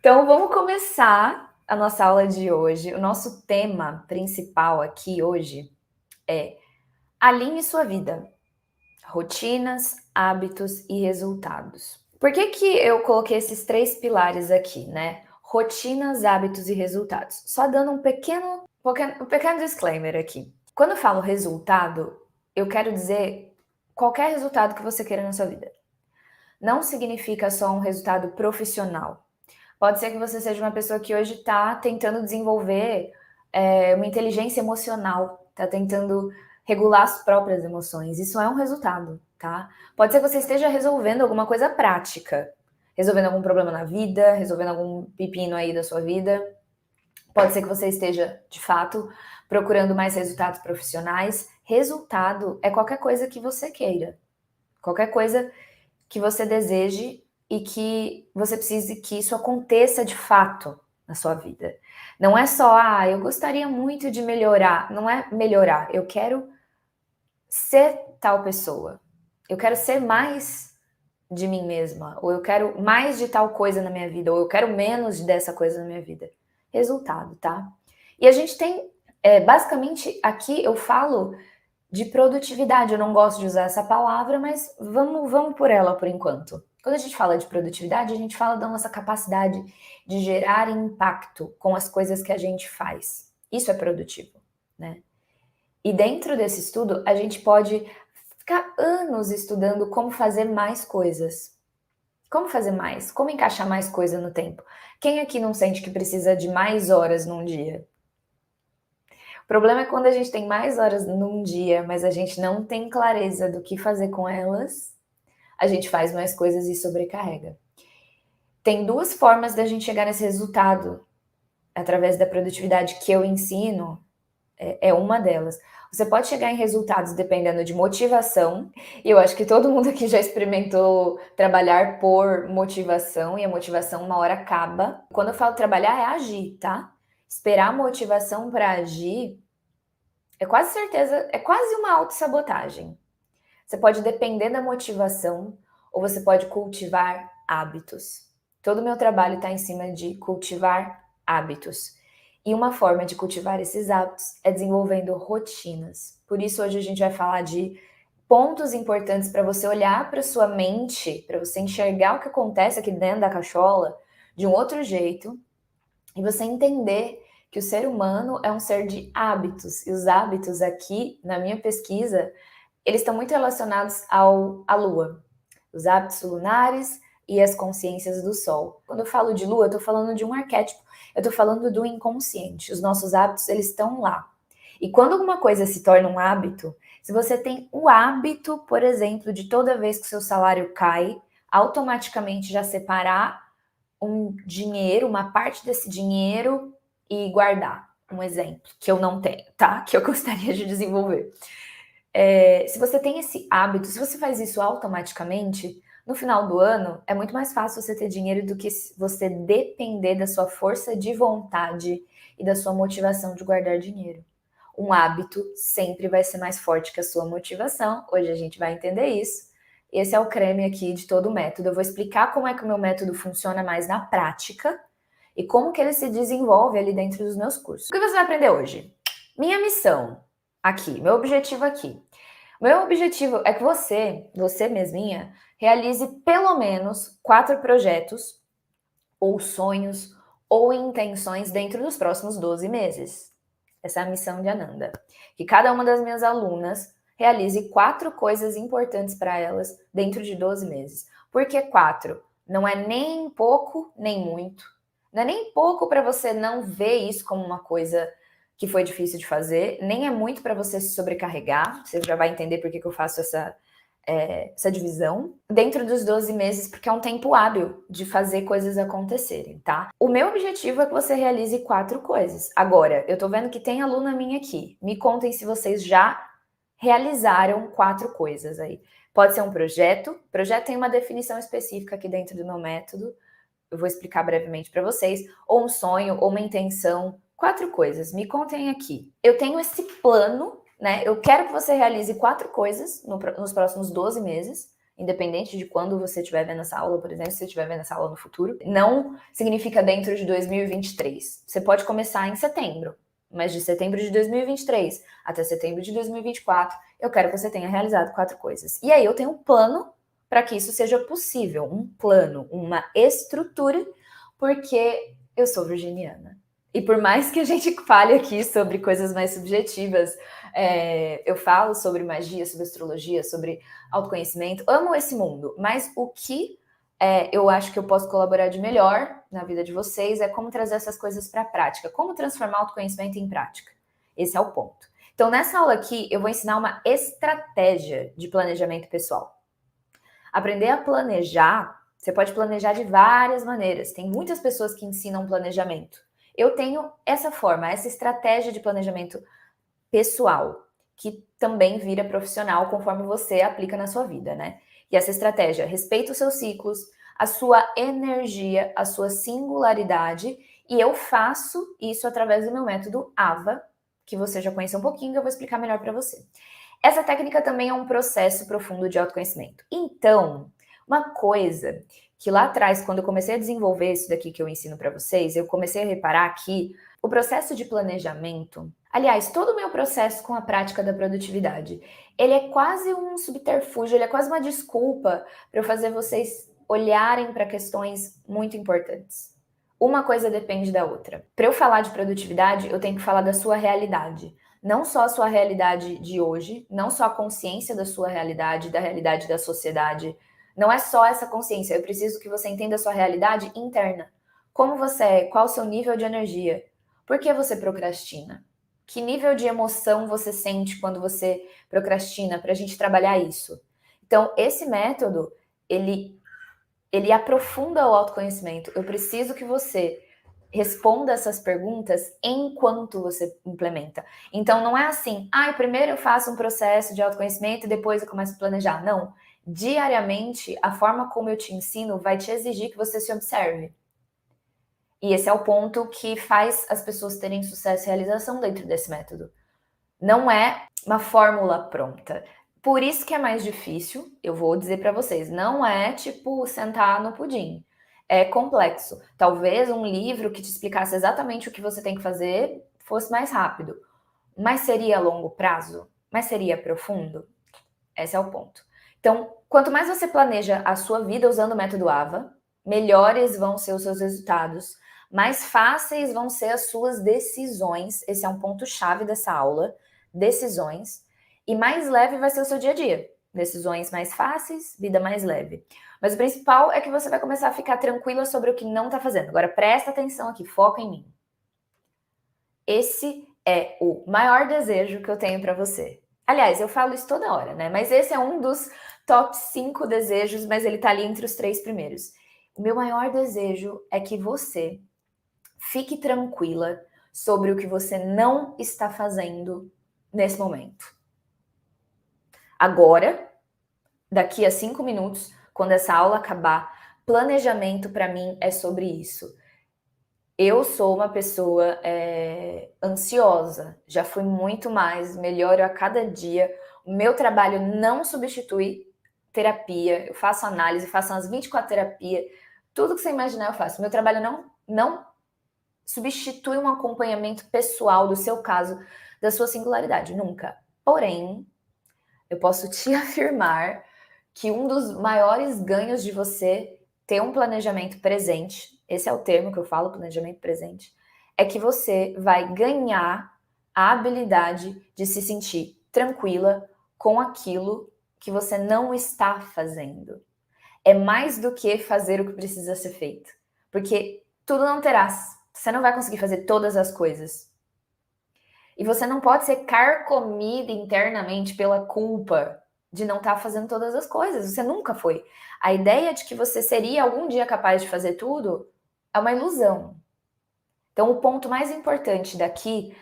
Então, vamos começar a nossa aula de hoje. O nosso tema principal aqui hoje é alinhe sua vida, rotinas, hábitos e resultados. Por que que eu coloquei esses três pilares aqui, né? Rotinas, hábitos e resultados. Só dando um pequeno disclaimer aqui. Quando eu falo resultado, eu quero dizer qualquer resultado que você queira na sua vida. Não significa só um resultado profissional. Pode ser que você seja uma pessoa que hoje está tentando desenvolver uma inteligência emocional, está tentando regular as próprias emoções. Isso é um resultado, tá? Pode ser que você esteja resolvendo alguma coisa prática, resolvendo algum problema na vida, resolvendo algum pepino aí da sua vida. Pode ser que você esteja, de fato, procurando mais resultados profissionais. Resultado é qualquer coisa que você queira, qualquer coisa que você deseje e que você precise que isso aconteça de fato na sua vida. Não é só, eu gostaria muito de melhorar. Não é melhorar, eu quero ser tal pessoa. Eu quero ser mais de mim mesma, ou eu quero mais de tal coisa na minha vida, ou eu quero menos dessa coisa na minha vida. Resultado, tá? E a gente tem, basicamente, aqui eu falo de produtividade. Eu não gosto de usar essa palavra, mas vamos por ela por enquanto. Quando a gente fala de produtividade, a gente fala da nossa capacidade de gerar impacto com as coisas que a gente faz. Isso é produtivo, né? E dentro desse estudo, a gente pode ficar anos estudando como fazer mais coisas. Como fazer mais? Como encaixar mais coisa no tempo? Quem aqui não sente que precisa de mais horas num dia? O problema é quando a gente tem mais horas num dia, mas a gente não tem clareza do que fazer com elas, a gente faz mais coisas e sobrecarrega. Tem duas formas da gente chegar nesse resultado através da produtividade que eu ensino, é uma delas. Você pode chegar em resultados dependendo de motivação, e eu acho que todo mundo aqui já experimentou trabalhar por motivação, e a motivação uma hora acaba. Quando eu falo trabalhar, é agir, tá? Esperar a motivação para agir é quase certeza, é quase uma autossabotagem. Você pode depender da motivação ou você pode cultivar hábitos. Todo o meu trabalho está em cima de cultivar hábitos. E uma forma de cultivar esses hábitos é desenvolvendo rotinas. Por isso, hoje a gente vai falar de pontos importantes para você olhar para sua mente, para você enxergar o que acontece aqui dentro da cachola de um outro jeito e você entender que o ser humano é um ser de hábitos. E os hábitos aqui, na minha pesquisa, eles estão muito relacionados à Lua, os hábitos lunares e as consciências do Sol. Quando eu falo de Lua, eu estou falando de um arquétipo, eu estou falando do inconsciente. Os nossos hábitos, eles estão lá. E quando alguma coisa se torna um hábito, se você tem o hábito, por exemplo, de toda vez que o seu salário cai, automaticamente já separar um dinheiro, uma parte desse dinheiro e guardar. Um exemplo que eu não tenho, tá? Que eu gostaria de desenvolver. Se você tem esse hábito, se você faz isso automaticamente, no final do ano é muito mais fácil você ter dinheiro do que você depender da sua força de vontade e da sua motivação de guardar dinheiro. Um hábito sempre vai ser mais forte que a sua motivação. Hoje a gente vai entender isso. Esse é o creme aqui de todo o método. Eu vou explicar como é que o meu método funciona mais na prática e como que ele se desenvolve ali dentro dos meus cursos. O que você vai aprender hoje? Minha missão aqui, meu objetivo aqui. Meu objetivo é que você mesminha, realize pelo menos 4 projetos, ou sonhos, ou intenções dentro dos próximos 12 meses. Essa é a missão de Ananda. Que cada uma das minhas alunas realize 4 coisas importantes para elas dentro de 12 meses. Por que 4? Não é nem pouco, nem muito. Não é nem pouco para você não ver isso como uma coisa que foi difícil de fazer, nem é muito para você se sobrecarregar. Você já vai entender por que eu faço essa divisão dentro dos 12 meses, porque é um tempo hábil de fazer coisas acontecerem, tá? O meu objetivo é que você realize 4 coisas. Agora, eu tô vendo que tem aluna minha aqui. Me contem se vocês já realizaram 4 coisas aí. Pode ser um projeto. Projeto tem uma definição específica aqui dentro do meu método. Eu vou explicar brevemente para vocês. Ou um sonho, ou uma intenção. 4 coisas. Me contem aqui. Eu tenho esse plano, né? Eu quero que você realize 4 coisas nos próximos 12 meses. independente de quando você estiver vendo essa aula, por exemplo, se você estiver vendo essa aula no futuro, não significa dentro de 2023. Você pode começar em setembro, mas de setembro de 2023 até setembro de 2024, eu quero que você tenha realizado 4 coisas. E aí eu tenho um plano para que isso seja possível, um plano, uma estrutura, porque eu sou virginiana. E por mais que a gente fale aqui sobre coisas mais subjetivas, eu falo sobre magia, sobre astrologia, sobre autoconhecimento, amo esse mundo, mas o que eu acho que eu posso colaborar de melhor na vida de vocês é como trazer essas coisas para a prática, como transformar autoconhecimento em prática. Esse é o ponto. Então, nessa aula aqui, eu vou ensinar uma estratégia de planejamento pessoal. Aprender a planejar, você pode planejar de várias maneiras. Tem muitas pessoas que ensinam planejamento. Eu tenho essa forma, essa estratégia de planejamento pessoal, que também vira profissional conforme você aplica na sua vida, né? E essa estratégia respeita os seus ciclos, a sua energia, a sua singularidade, e eu faço isso através do meu método AVA, que você já conhece um pouquinho, eu vou explicar melhor para você. Essa técnica também é um processo profundo de autoconhecimento. Então, uma coisa que lá atrás, quando eu comecei a desenvolver isso daqui que eu ensino para vocês, eu comecei a reparar que o processo de planejamento, aliás, todo o meu processo com a prática da produtividade, ele é quase um subterfúgio, ele é quase uma desculpa para eu fazer vocês olharem para questões muito importantes. Uma coisa depende da outra. Para eu falar de produtividade, eu tenho que falar da sua realidade. Não só a sua realidade de hoje, não só a consciência da sua realidade, da realidade da sociedade. Não é só essa consciência, eu preciso que você entenda a sua realidade interna. Como você é, qual o seu nível de energia? Por que você procrastina? Que nível de emoção você sente quando você procrastina, para a gente trabalhar isso? Então, esse método, ele aprofunda o autoconhecimento. Eu preciso que você responda essas perguntas enquanto você implementa. Então, não é assim, primeiro eu faço um processo de autoconhecimento e depois eu começo a planejar. Não. Diariamente, a forma como eu te ensino vai te exigir que você se observe. E esse é o ponto que faz as pessoas terem sucesso e realização dentro desse método. Não é uma fórmula pronta. Por isso que é mais difícil, eu vou dizer para vocês, não é tipo sentar no pudim. É complexo. Talvez um livro que te explicasse exatamente o que você tem que fazer fosse mais rápido. Mas seria a longo prazo? Mas seria profundo? Esse é o ponto. Então, quanto mais você planeja a sua vida usando o método AVA, melhores vão ser os seus resultados, mais fáceis vão ser as suas decisões. Esse é um ponto-chave dessa aula. Decisões. E mais leve vai ser o seu dia a dia. Decisões mais fáceis, vida mais leve. Mas o principal é que você vai começar a ficar tranquila sobre o que não está fazendo. Agora presta atenção aqui, foca em mim. Esse é o maior desejo que eu tenho para você. Aliás, eu falo isso toda hora, né? Mas esse é um dos top 5 desejos, mas ele tá ali entre os 3 primeiros. O meu maior desejo é que você fique tranquila sobre o que você não está fazendo nesse momento. Agora, daqui a 5 minutos, quando essa aula acabar, planejamento para mim é sobre isso. Eu sou uma pessoa ansiosa, já fui muito mais, melhoro a cada dia. O meu trabalho não substitui terapia, eu faço análise, faço umas 24 terapias, tudo que você imaginar eu faço. Meu trabalho não substitui um acompanhamento pessoal do seu caso, da sua singularidade, nunca. Porém, eu posso te afirmar que um dos maiores ganhos de você ter um planejamento presente, esse é o termo que eu falo, planejamento presente, é que você vai ganhar a habilidade de se sentir tranquila com aquilo que você não está fazendo. É mais do que fazer o que precisa ser feito, porque tudo não terás. Você não vai conseguir fazer todas as coisas. E você não pode ser carcomido internamente pela culpa de não estar fazendo todas as coisas. Você nunca foi. A ideia de que você seria algum dia capaz de fazer tudo é uma ilusão. Então, o ponto mais importante daqui,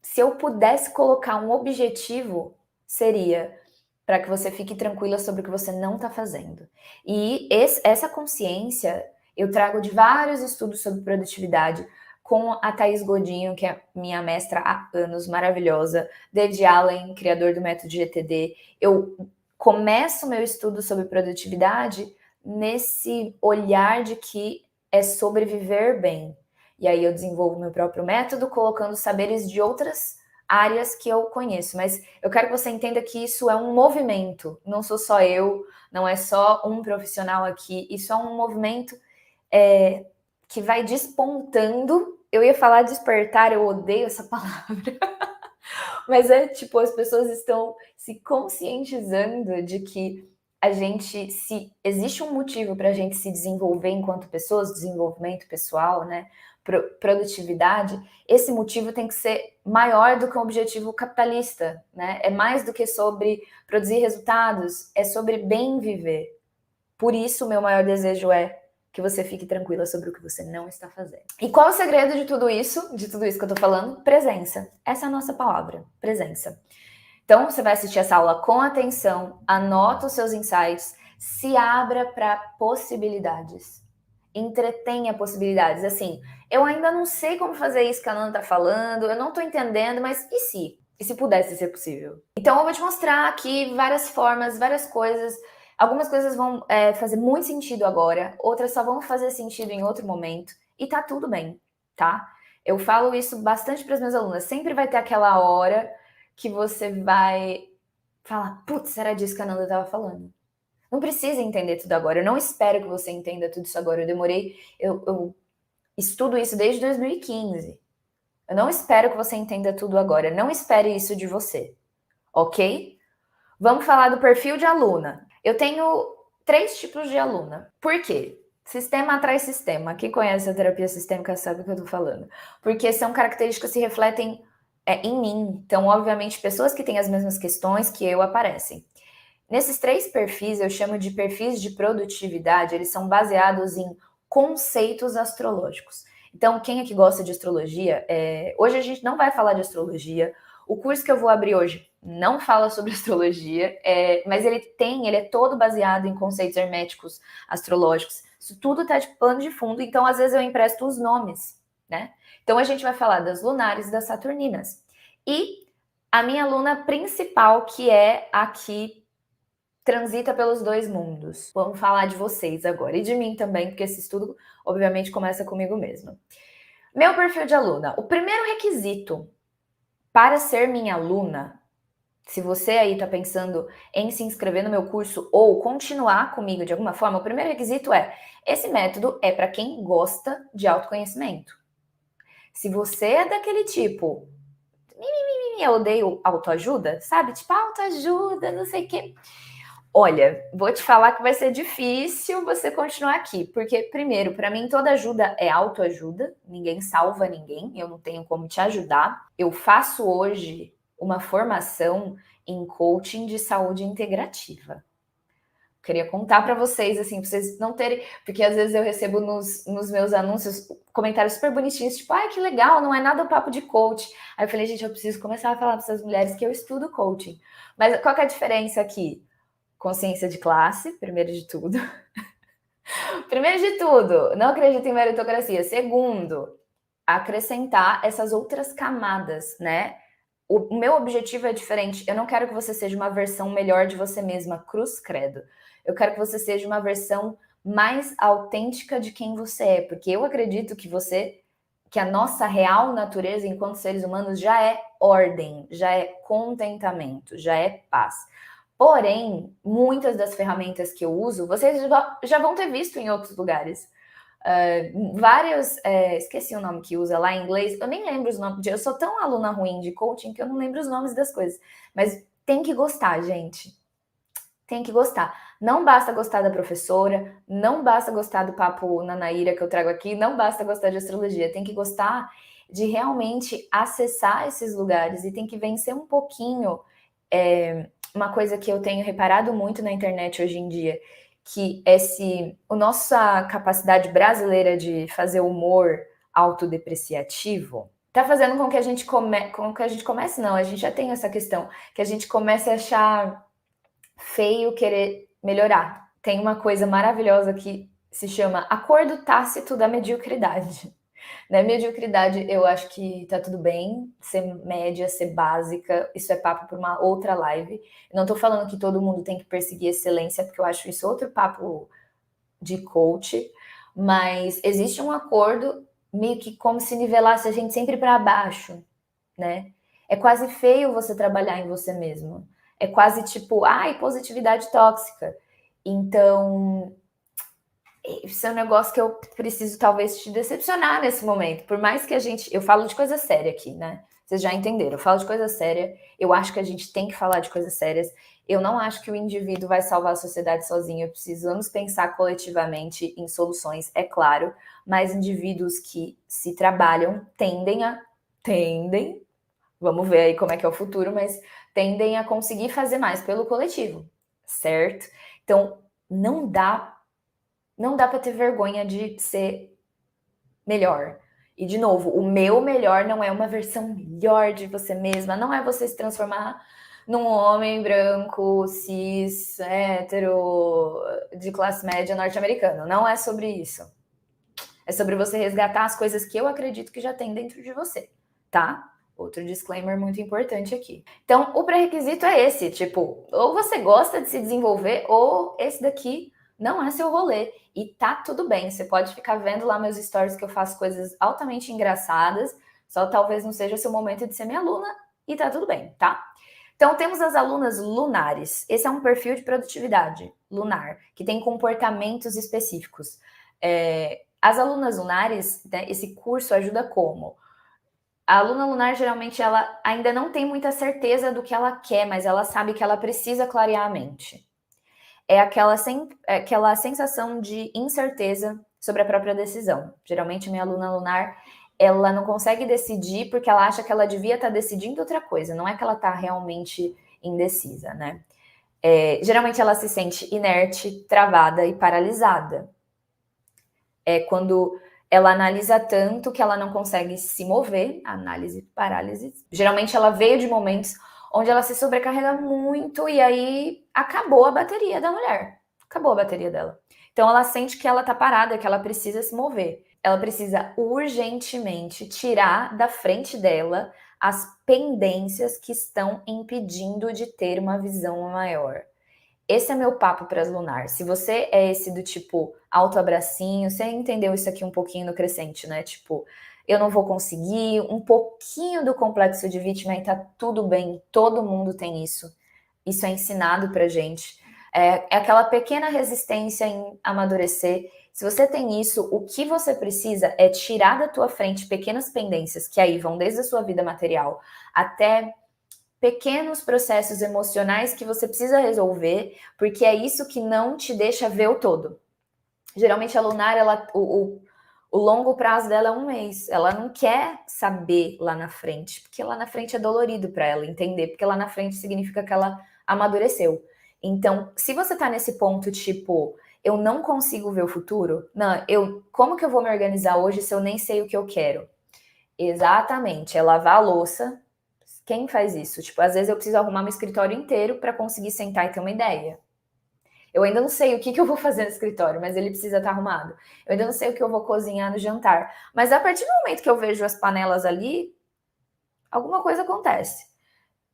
se eu pudesse colocar um objetivo, seria para que você fique tranquila sobre o que você não está fazendo. E essa consciência eu trago de vários estudos sobre produtividade, com a Thaís Godinho, que é minha mestra há anos, maravilhosa, David Allen, criador do método GTD. Eu começo o meu estudo sobre produtividade nesse olhar de que é sobreviver bem. E aí eu desenvolvo meu próprio método, colocando saberes de outras áreas que eu conheço. Mas eu quero que você entenda que isso é um movimento. Não sou só eu, não é só um profissional aqui. Isso é um movimento que vai despontando. Eu ia falar despertar, eu odeio essa palavra. Mas é tipo, as pessoas estão se conscientizando de que se existe um motivo para a gente se desenvolver enquanto pessoas, desenvolvimento pessoal, né? Produtividade, esse motivo tem que ser maior do que um objetivo capitalista, né? É mais do que sobre produzir resultados, é sobre bem viver. Por isso, o meu maior desejo é que você fique tranquila sobre o que você não está fazendo. E qual é o segredo de tudo isso que eu tô falando? Presença. Essa é a nossa palavra, presença. Então, você vai assistir essa aula com atenção, anota os seus insights, se abra para possibilidades. Entretenha possibilidades. Assim, eu ainda não sei como fazer isso que a Nana tá falando, eu não tô entendendo, mas e se? E se pudesse ser possível? Então, eu vou te mostrar aqui várias formas, várias coisas. Algumas coisas vão fazer muito sentido agora, outras só vão fazer sentido em outro momento. E tá tudo bem, tá? Eu falo isso bastante para as minhas alunas. Sempre vai ter aquela hora que você vai falar, putz, era disso que a Nanda estava falando. Não precisa entender tudo agora. Eu não espero que você entenda tudo isso agora. Eu estudo isso desde 2015. Eu não espero que você entenda tudo agora. Não espere isso de você, ok? Vamos falar do perfil de aluna. Eu tenho 3 tipos de aluna. Por quê? Sistema atrai sistema. Quem conhece a terapia sistêmica sabe o que eu tô falando. Porque são características que se refletem em mim. Então, obviamente, pessoas que têm as mesmas questões que eu aparecem. Nesses 3 perfis, eu chamo de perfis de produtividade, eles são baseados em conceitos astrológicos. Então, quem é que gosta de astrologia? Hoje a gente não vai falar de astrologia. O curso que eu vou abrir hoje não fala sobre astrologia, mas ele é todo baseado em conceitos herméticos astrológicos. Isso tudo tá de pano de fundo, então às vezes eu empresto os nomes, né? Então a gente vai falar das lunares e das saturninas. E a minha aluna principal, que é a que transita pelos 2 mundos. Vamos falar de vocês agora e de mim também, porque esse estudo obviamente começa comigo mesma. Meu perfil de aluna. O primeiro requisito para ser minha aluna, se você aí está pensando em se inscrever no meu curso ou continuar comigo de alguma forma, o primeiro requisito esse método é para quem gosta de autoconhecimento. Se você é daquele tipo, eu odeio autoajuda, sabe? Tipo, autoajuda, não sei o quê. Olha, vou te falar que vai ser difícil você continuar aqui, porque, primeiro, para mim toda ajuda é autoajuda, ninguém salva ninguém, eu não tenho como te ajudar. Eu faço hoje uma formação em coaching de saúde integrativa. Queria contar para vocês, assim, pra vocês não terem. Porque às vezes eu recebo nos meus anúncios comentários super bonitinhos, tipo, ai, que legal, não é nada um papo de coach. Aí eu falei, gente, eu preciso começar a falar para essas mulheres que eu estudo coaching. Mas qual que é a diferença aqui? Consciência de classe, primeiro de tudo. Primeiro de tudo, não acredito em meritocracia. Segundo, acrescentar essas outras camadas, né? O meu objetivo é diferente. Eu não quero que você seja uma versão melhor de você mesma, cruz credo. Eu quero que você seja uma versão mais autêntica de quem você é, porque eu acredito que a nossa real natureza enquanto seres humanos já é ordem, já é contentamento, já é paz. Porém, muitas das ferramentas que eu uso, vocês já vão ter visto em outros lugares. Esqueci o nome que usa lá em inglês, eu nem lembro os nomes, eu sou tão aluna ruim de coaching que eu não lembro os nomes das coisas, mas tem que gostar, gente, tem que gostar. Não basta gostar da professora, não basta gostar do papo Nanaíra que eu trago aqui, não basta gostar de astrologia, tem que gostar de realmente acessar esses lugares e tem que vencer um pouquinho uma coisa que eu tenho reparado muito na internet hoje em dia, que a nossa capacidade brasileira de fazer humor autodepreciativo tá fazendo com que a gente comece, não, a gente já tem essa questão, que a gente comece a achar feio querer melhorar. Tem uma coisa maravilhosa que se chama acordo tácito da mediocridade. Né? Mediocridade, eu acho que tá tudo bem, ser média, ser básica, isso é papo para uma outra live. Eu não tô falando que todo mundo tem que perseguir excelência, porque eu acho isso outro papo de coach, mas existe um acordo meio que como se nivelasse a gente sempre para baixo, né? É quase feio você trabalhar em você mesmo. É quase tipo, ai, positividade tóxica. Então, isso é um negócio que eu preciso talvez te decepcionar nesse momento. Por mais que a gente. Eu falo de coisa séria aqui, né? Vocês já entenderam. Eu falo de coisa séria. Eu acho que a gente tem que falar de coisas sérias. Eu não acho que o indivíduo vai salvar a sociedade sozinho. Precisamos pensar coletivamente em soluções, é claro. Mas indivíduos que se trabalham tendem, vamos ver aí como é que é o futuro, mas tendem a conseguir fazer mais pelo coletivo, certo? Então, não dá para ter vergonha de ser melhor. E, de novo, o meu melhor não é uma versão melhor de você mesma, não é você se transformar num homem branco, cis, hétero, de classe média norte-americano. Não é sobre isso. É sobre você resgatar as coisas que eu acredito que já tem dentro de você, tá? Outro disclaimer muito importante aqui. Então, o pré-requisito é esse, tipo, ou você gosta de se desenvolver, ou esse daqui não é seu rolê. E tá tudo bem, você pode ficar vendo lá meus stories que eu faço coisas altamente engraçadas, só talvez não seja seu momento de ser minha aluna, e tá tudo bem, tá? Então, temos as alunas lunares. Esse é um perfil de produtividade lunar, que tem comportamentos específicos. As alunas lunares, né, esse curso ajuda como? A aluna lunar, geralmente, ela ainda não tem muita certeza do que ela quer, mas ela sabe que ela precisa clarear a mente. É aquela sensação de incerteza sobre a própria decisão. Geralmente, minha aluna lunar, ela não consegue decidir porque ela acha que ela devia estar decidindo outra coisa, não é que ela está realmente indecisa, né? Geralmente, ela se sente inerte, travada e paralisada. É quando ela analisa tanto que ela não consegue se mover, análise parálise. Geralmente ela veio de momentos onde ela se sobrecarrega muito e aí acabou a bateria da mulher. Acabou a bateria dela. Então ela sente que ela tá parada, que ela precisa se mover. Ela precisa urgentemente tirar da frente dela as pendências que estão impedindo de ter uma visão maior. Esse é meu papo para as lunar. Se você é esse do tipo autoabracinho, você entendeu isso aqui um pouquinho no crescente, né? Tipo, eu não vou conseguir, um pouquinho do complexo de vítima e tá tudo bem, todo mundo tem isso. Isso é ensinado pra gente. É aquela pequena resistência em amadurecer. Se você tem isso, o que você precisa é tirar da tua frente pequenas pendências que aí vão desde a sua vida material até pequenos processos emocionais que você precisa resolver, porque é isso que não te deixa ver o todo. Geralmente a lunar, o longo prazo dela é 1 mês. Ela não quer saber lá na frente, porque lá na frente é dolorido para ela entender, porque lá na frente significa que ela amadureceu. Então, se você tá nesse ponto tipo, eu não consigo ver o futuro, não, como que eu vou me organizar hoje se eu nem sei o que eu quero? Exatamente, é lavar a louça. Quem faz isso? Tipo, às vezes eu preciso arrumar meu escritório inteiro para conseguir sentar e ter uma ideia. Eu ainda não sei o que eu vou fazer no escritório, mas ele precisa estar arrumado. Eu ainda não sei o que eu vou cozinhar no jantar. Mas a partir do momento que eu vejo as panelas ali, alguma coisa acontece.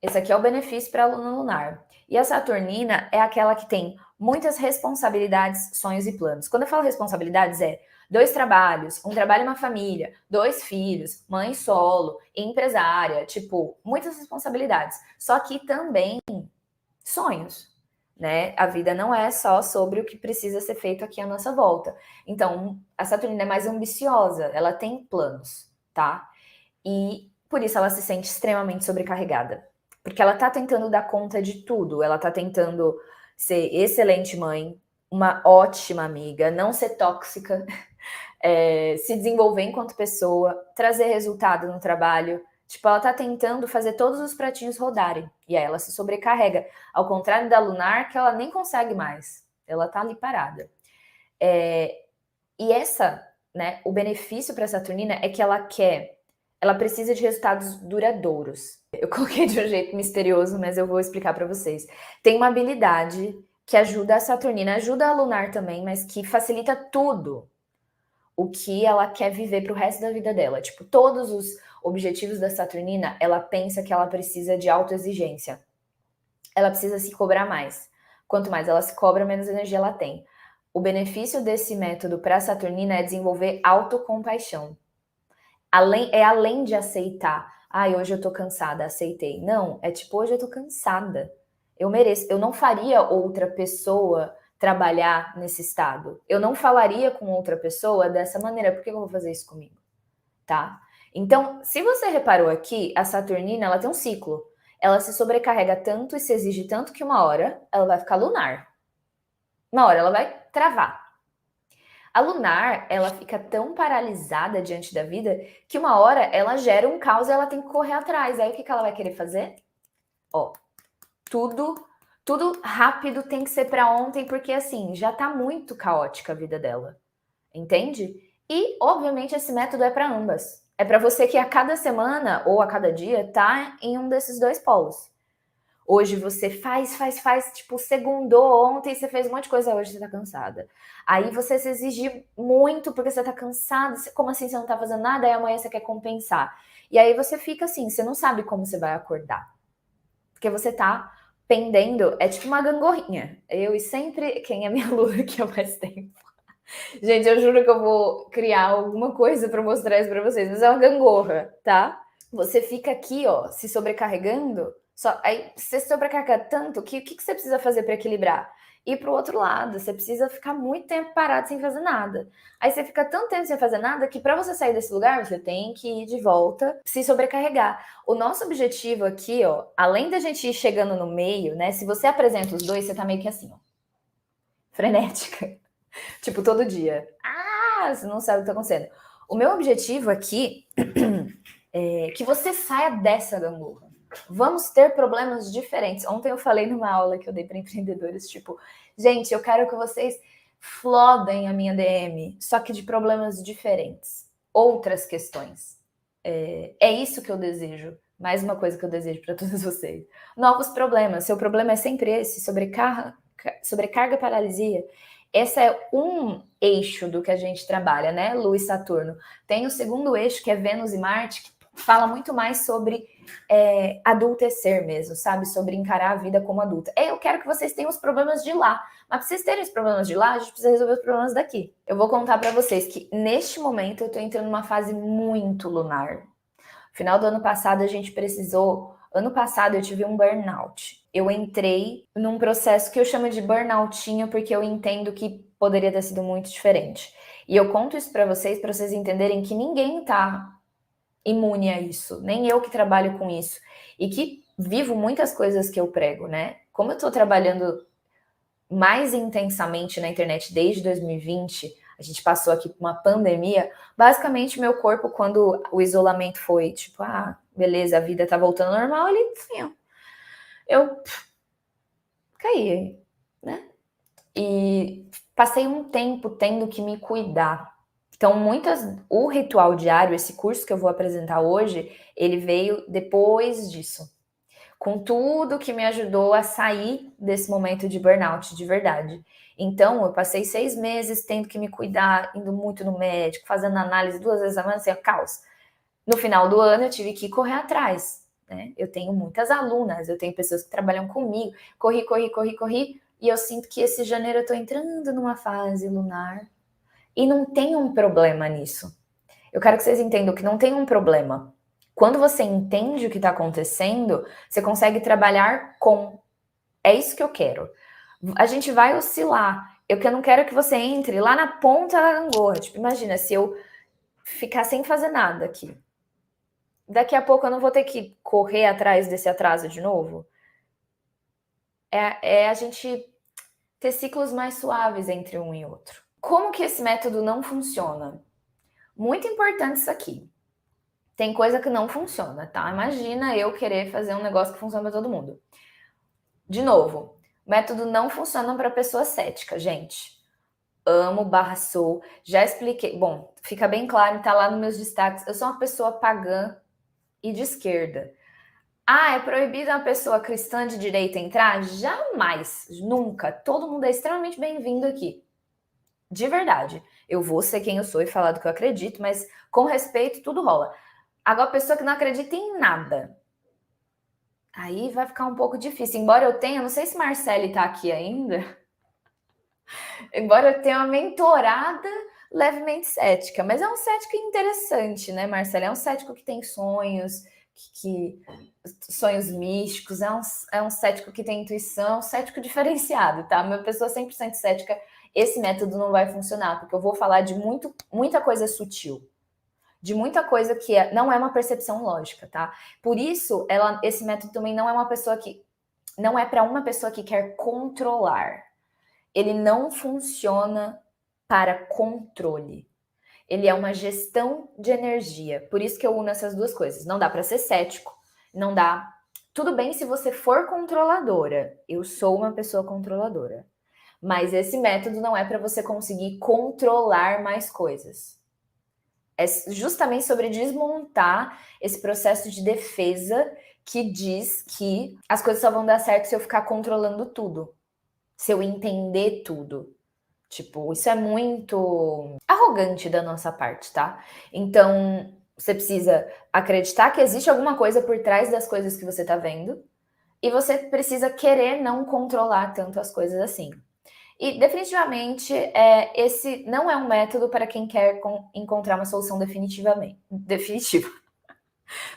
Esse aqui é o benefício para a aluna lunar. E a Saturnina é aquela que tem muitas responsabilidades, sonhos e planos. Quando eu falo responsabilidades, é 2 trabalhos, um trabalho e uma família, 2 filhos, mãe solo, empresária, tipo, muitas responsabilidades. Só que também sonhos, né? A vida não é só sobre o que precisa ser feito aqui à nossa volta. Então, a Saturnina é mais ambiciosa, ela tem planos, tá? E por isso ela se sente extremamente sobrecarregada. Porque ela tá tentando dar conta de tudo. Ela tá tentando ser excelente mãe, uma ótima amiga, não ser tóxica, se desenvolver enquanto pessoa, trazer resultado no trabalho. Tipo, ela tá tentando fazer todos os pratinhos rodarem. E aí ela se sobrecarrega. Ao contrário da lunar, que ela nem consegue mais. Ela tá ali parada. E né, o benefício para a Saturnina é que ela precisa de resultados duradouros. Eu coloquei de um jeito misterioso, mas eu vou explicar para vocês. Tem uma habilidade que ajuda a Saturnina, ajuda a lunar também, mas que facilita tudo. o que ela quer viver para o resto da vida dela. Tipo, todos os objetivos da Saturnina, ela pensa que ela precisa de autoexigência. Ela precisa se cobrar mais. Quanto mais ela se cobra, menos energia ela tem. O benefício desse método para a Saturnina é desenvolver autocompaixão. Além de aceitar. Ai, hoje eu tô cansada, aceitei. Não, é tipo, hoje eu tô cansada. Eu mereço. Eu não faria outra pessoa trabalhar nesse estado. Eu não falaria com outra pessoa dessa maneira. Por que eu vou fazer isso comigo? Tá? Então, se você reparou aqui, a Saturnina, ela tem um ciclo. Ela se sobrecarrega tanto e se exige tanto que uma hora ela vai ficar lunar. Uma hora ela vai travar. A lunar, ela fica tão paralisada diante da vida que uma hora ela gera um caos e ela tem que correr atrás. Aí o que ela vai querer fazer? Ó, tudo rápido tem que ser para ontem, porque assim, já tá muito caótica a vida dela. Entende? E, obviamente, esse método é para ambas. É para você que a cada semana ou a cada dia tá em um desses dois polos. Hoje você faz, tipo, segundou, ontem você fez um monte de coisa, hoje você tá cansada. Aí você se exige muito porque você tá cansado, como assim você não tá fazendo nada, aí amanhã você quer compensar. E aí você fica assim, você não sabe como você vai acordar. Porque você tá pendendo, é tipo uma gangorrinha. Eu e sempre, quem é minha aluna aqui há mais tempo. Gente, eu juro que eu vou criar alguma coisa para mostrar isso para vocês, mas é uma gangorra, tá? Você fica aqui, ó, se sobrecarregando, aí você se sobrecarrega tanto que o que você precisa fazer para equilibrar? Ir para o outro lado, você precisa ficar muito tempo parado sem fazer nada. Aí você fica tanto tempo sem fazer nada que para você sair desse lugar, você tem que ir de volta, se sobrecarregar. O nosso objetivo aqui, ó, além da gente ir chegando no meio, né? Se você apresenta os dois, você tá meio que assim, ó, frenética. Tipo, todo dia. Você não sabe o que tá acontecendo. O meu objetivo aqui é que você saia dessa gangorra. Vamos ter problemas diferentes. Ontem eu falei numa aula que eu dei para empreendedores, tipo, gente, eu quero que vocês flodem a minha DM, só que de problemas diferentes. Outras questões. É isso que eu desejo. Mais uma coisa que eu desejo para todos vocês. Novos problemas. Seu problema é sempre esse, sobrecarga, paralisia. Esse é um eixo do que a gente trabalha, né? Lua e Saturno. Tem o segundo eixo, que é Vênus e Marte, que fala muito mais sobre adultecer mesmo, sabe? Sobre encarar a vida como adulta. Eu quero que vocês tenham os problemas de lá. Mas para vocês terem os problemas de lá, a gente precisa resolver os problemas daqui. Eu vou contar para vocês que, neste momento, eu tô entrando numa fase muito lunar. Final do ano passado, a gente precisou... Ano passado, eu tive um burnout. Eu entrei num processo que eu chamo de burnoutinho, porque eu entendo que poderia ter sido muito diferente. E eu conto isso para vocês entenderem que ninguém tá imune a isso. Nem eu que trabalho com isso. E que vivo muitas coisas que eu prego, né? Como eu tô trabalhando mais intensamente na internet desde 2020... A gente passou aqui por uma pandemia. Basicamente, meu corpo, quando o isolamento foi tipo, beleza, a vida tá voltando ao normal, ele, assim, eu caí, né? E passei um tempo tendo que me cuidar. Então, o ritual diário, esse curso que eu vou apresentar hoje, ele veio depois disso. Com tudo que me ajudou a sair desse momento de burnout de verdade. Então, eu passei 6 meses tendo que me cuidar, indo muito no médico, fazendo análise 2 vezes a semana, assim, caos. No final do ano, eu tive que correr atrás, né? Eu tenho muitas alunas, eu tenho pessoas que trabalham comigo, corri, e eu sinto que esse janeiro eu tô entrando numa fase lunar e não tem um problema nisso. Eu quero que vocês entendam que não tem um problema. Quando você entende o que está acontecendo, você consegue trabalhar com. É isso que eu quero. A gente vai oscilar. Eu não quero que você entre lá na ponta da gangorra. Tipo, imagina se eu ficar sem fazer nada aqui. Daqui a pouco eu não vou ter que correr atrás desse atraso de novo. É a gente ter ciclos mais suaves entre um e outro. Como que esse método não funciona? Muito importante isso aqui. Tem coisa que não funciona, tá? Imagina eu querer fazer um negócio que funciona para todo mundo. De novo, o método não funciona para pessoa cética, gente. Amo, sou. Já expliquei. Bom, fica bem claro, tá lá nos meus destaques. Eu sou uma pessoa pagã e de esquerda. É proibido uma pessoa cristã de direita entrar? Jamais, nunca. Todo mundo é extremamente bem-vindo aqui. De verdade. Eu vou ser quem eu sou e falar do que eu acredito, mas com respeito tudo rola. Agora, a pessoa que não acredita em nada, aí vai ficar um pouco difícil. Embora eu tenha, não sei se Marcele tá aqui ainda, embora eu tenha uma mentorada levemente cética, mas é um cético interessante, né, Marcele? É um cético que tem sonhos, sonhos místicos, é um cético que tem intuição, um cético diferenciado, tá? Uma pessoa 100% cética, esse método não vai funcionar, porque eu vou falar de muita coisa sutil, de muita coisa que não é uma percepção lógica, tá? Por isso, esse método também não é uma pessoa que não é para uma pessoa que quer controlar. Ele não funciona para controle. Ele é uma gestão de energia. Por isso que eu uno essas duas coisas. Não dá para ser cético, não dá. Tudo bem se você for controladora. Eu sou uma pessoa controladora. Mas esse método não é para você conseguir controlar mais coisas. É justamente sobre desmontar esse processo de defesa que diz que as coisas só vão dar certo se eu ficar controlando tudo, se eu entender tudo. Tipo, isso é muito arrogante da nossa parte, tá? Então, você precisa acreditar que existe alguma coisa por trás das coisas que você tá vendo, e você precisa querer não controlar tanto as coisas assim. E definitivamente, esse não é um método para quem quer encontrar uma solução definitivamente.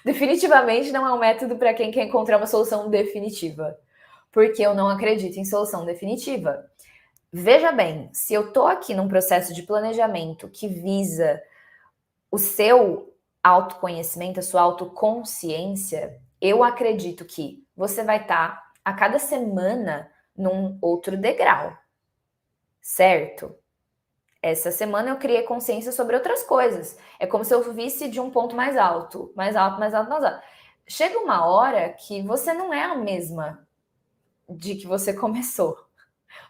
Definitivamente não é um método para quem quer encontrar uma solução definitiva. Porque eu não acredito em solução definitiva. Veja bem, se eu estou aqui num processo de planejamento que visa o seu autoconhecimento, a sua autoconsciência, eu acredito que você vai estar a cada semana num outro degrau, certo? Essa semana eu criei consciência sobre outras coisas. É como se eu visse de um ponto mais alto, mais alto, mais alto, mais alto. Chega uma hora que você não é a mesma de que você começou.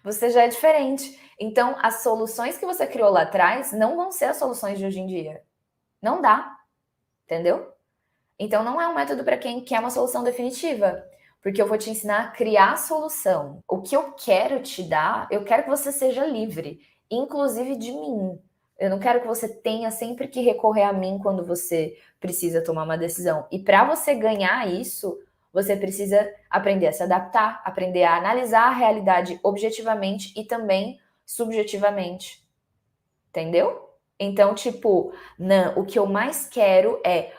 Você já é diferente. Então, as soluções que você criou lá atrás não vão ser as soluções de hoje em dia. Não dá, entendeu? Então, não é um método para quem quer uma solução definitiva, porque eu vou te ensinar a criar a solução. O que eu quero te dar, eu quero que você seja livre, inclusive de mim. Eu não quero que você tenha sempre que recorrer a mim quando você precisa tomar uma decisão. E para você ganhar isso, você precisa aprender a se adaptar, aprender a analisar a realidade objetivamente e também subjetivamente. Entendeu? Então, tipo, o que eu mais quero é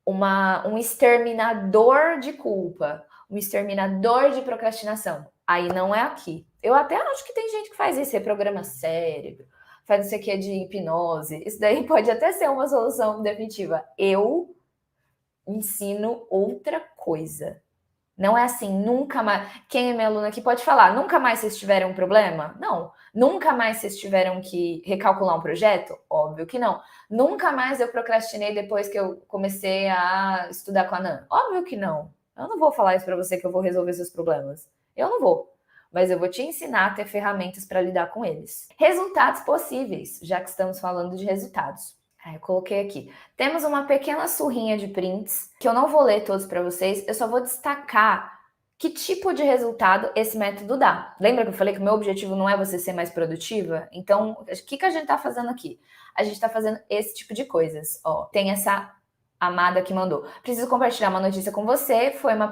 um exterminador de culpa, um exterminador de procrastinação. Aí não é aqui. Eu até acho que tem gente que faz isso, reprograma cérebro, faz isso aqui de hipnose. Isso daí pode até ser uma solução definitiva. Eu ensino outra coisa. Não é assim, nunca mais. Quem é minha aluna aqui pode falar, nunca mais vocês tiveram um problema? Não. Nunca mais vocês tiveram que recalcular um projeto? Óbvio que não. Nunca mais eu procrastinei depois que eu comecei a estudar com a Nan? Óbvio que não. Eu não vou falar isso para você que eu vou resolver seus problemas. Eu não vou. Mas eu vou te ensinar a ter ferramentas para lidar com eles. Resultados possíveis, já que estamos falando de resultados. Eu coloquei aqui. Temos uma pequena surrinha de prints, que eu não vou ler todos para vocês, eu só vou destacar que tipo de resultado esse método dá. Lembra que eu falei que o meu objetivo não é você ser mais produtiva? Então, o que a gente está fazendo aqui? A gente está fazendo esse tipo de coisas. Ó, tem essa amada que mandou. Preciso compartilhar uma notícia com você. Você foi uma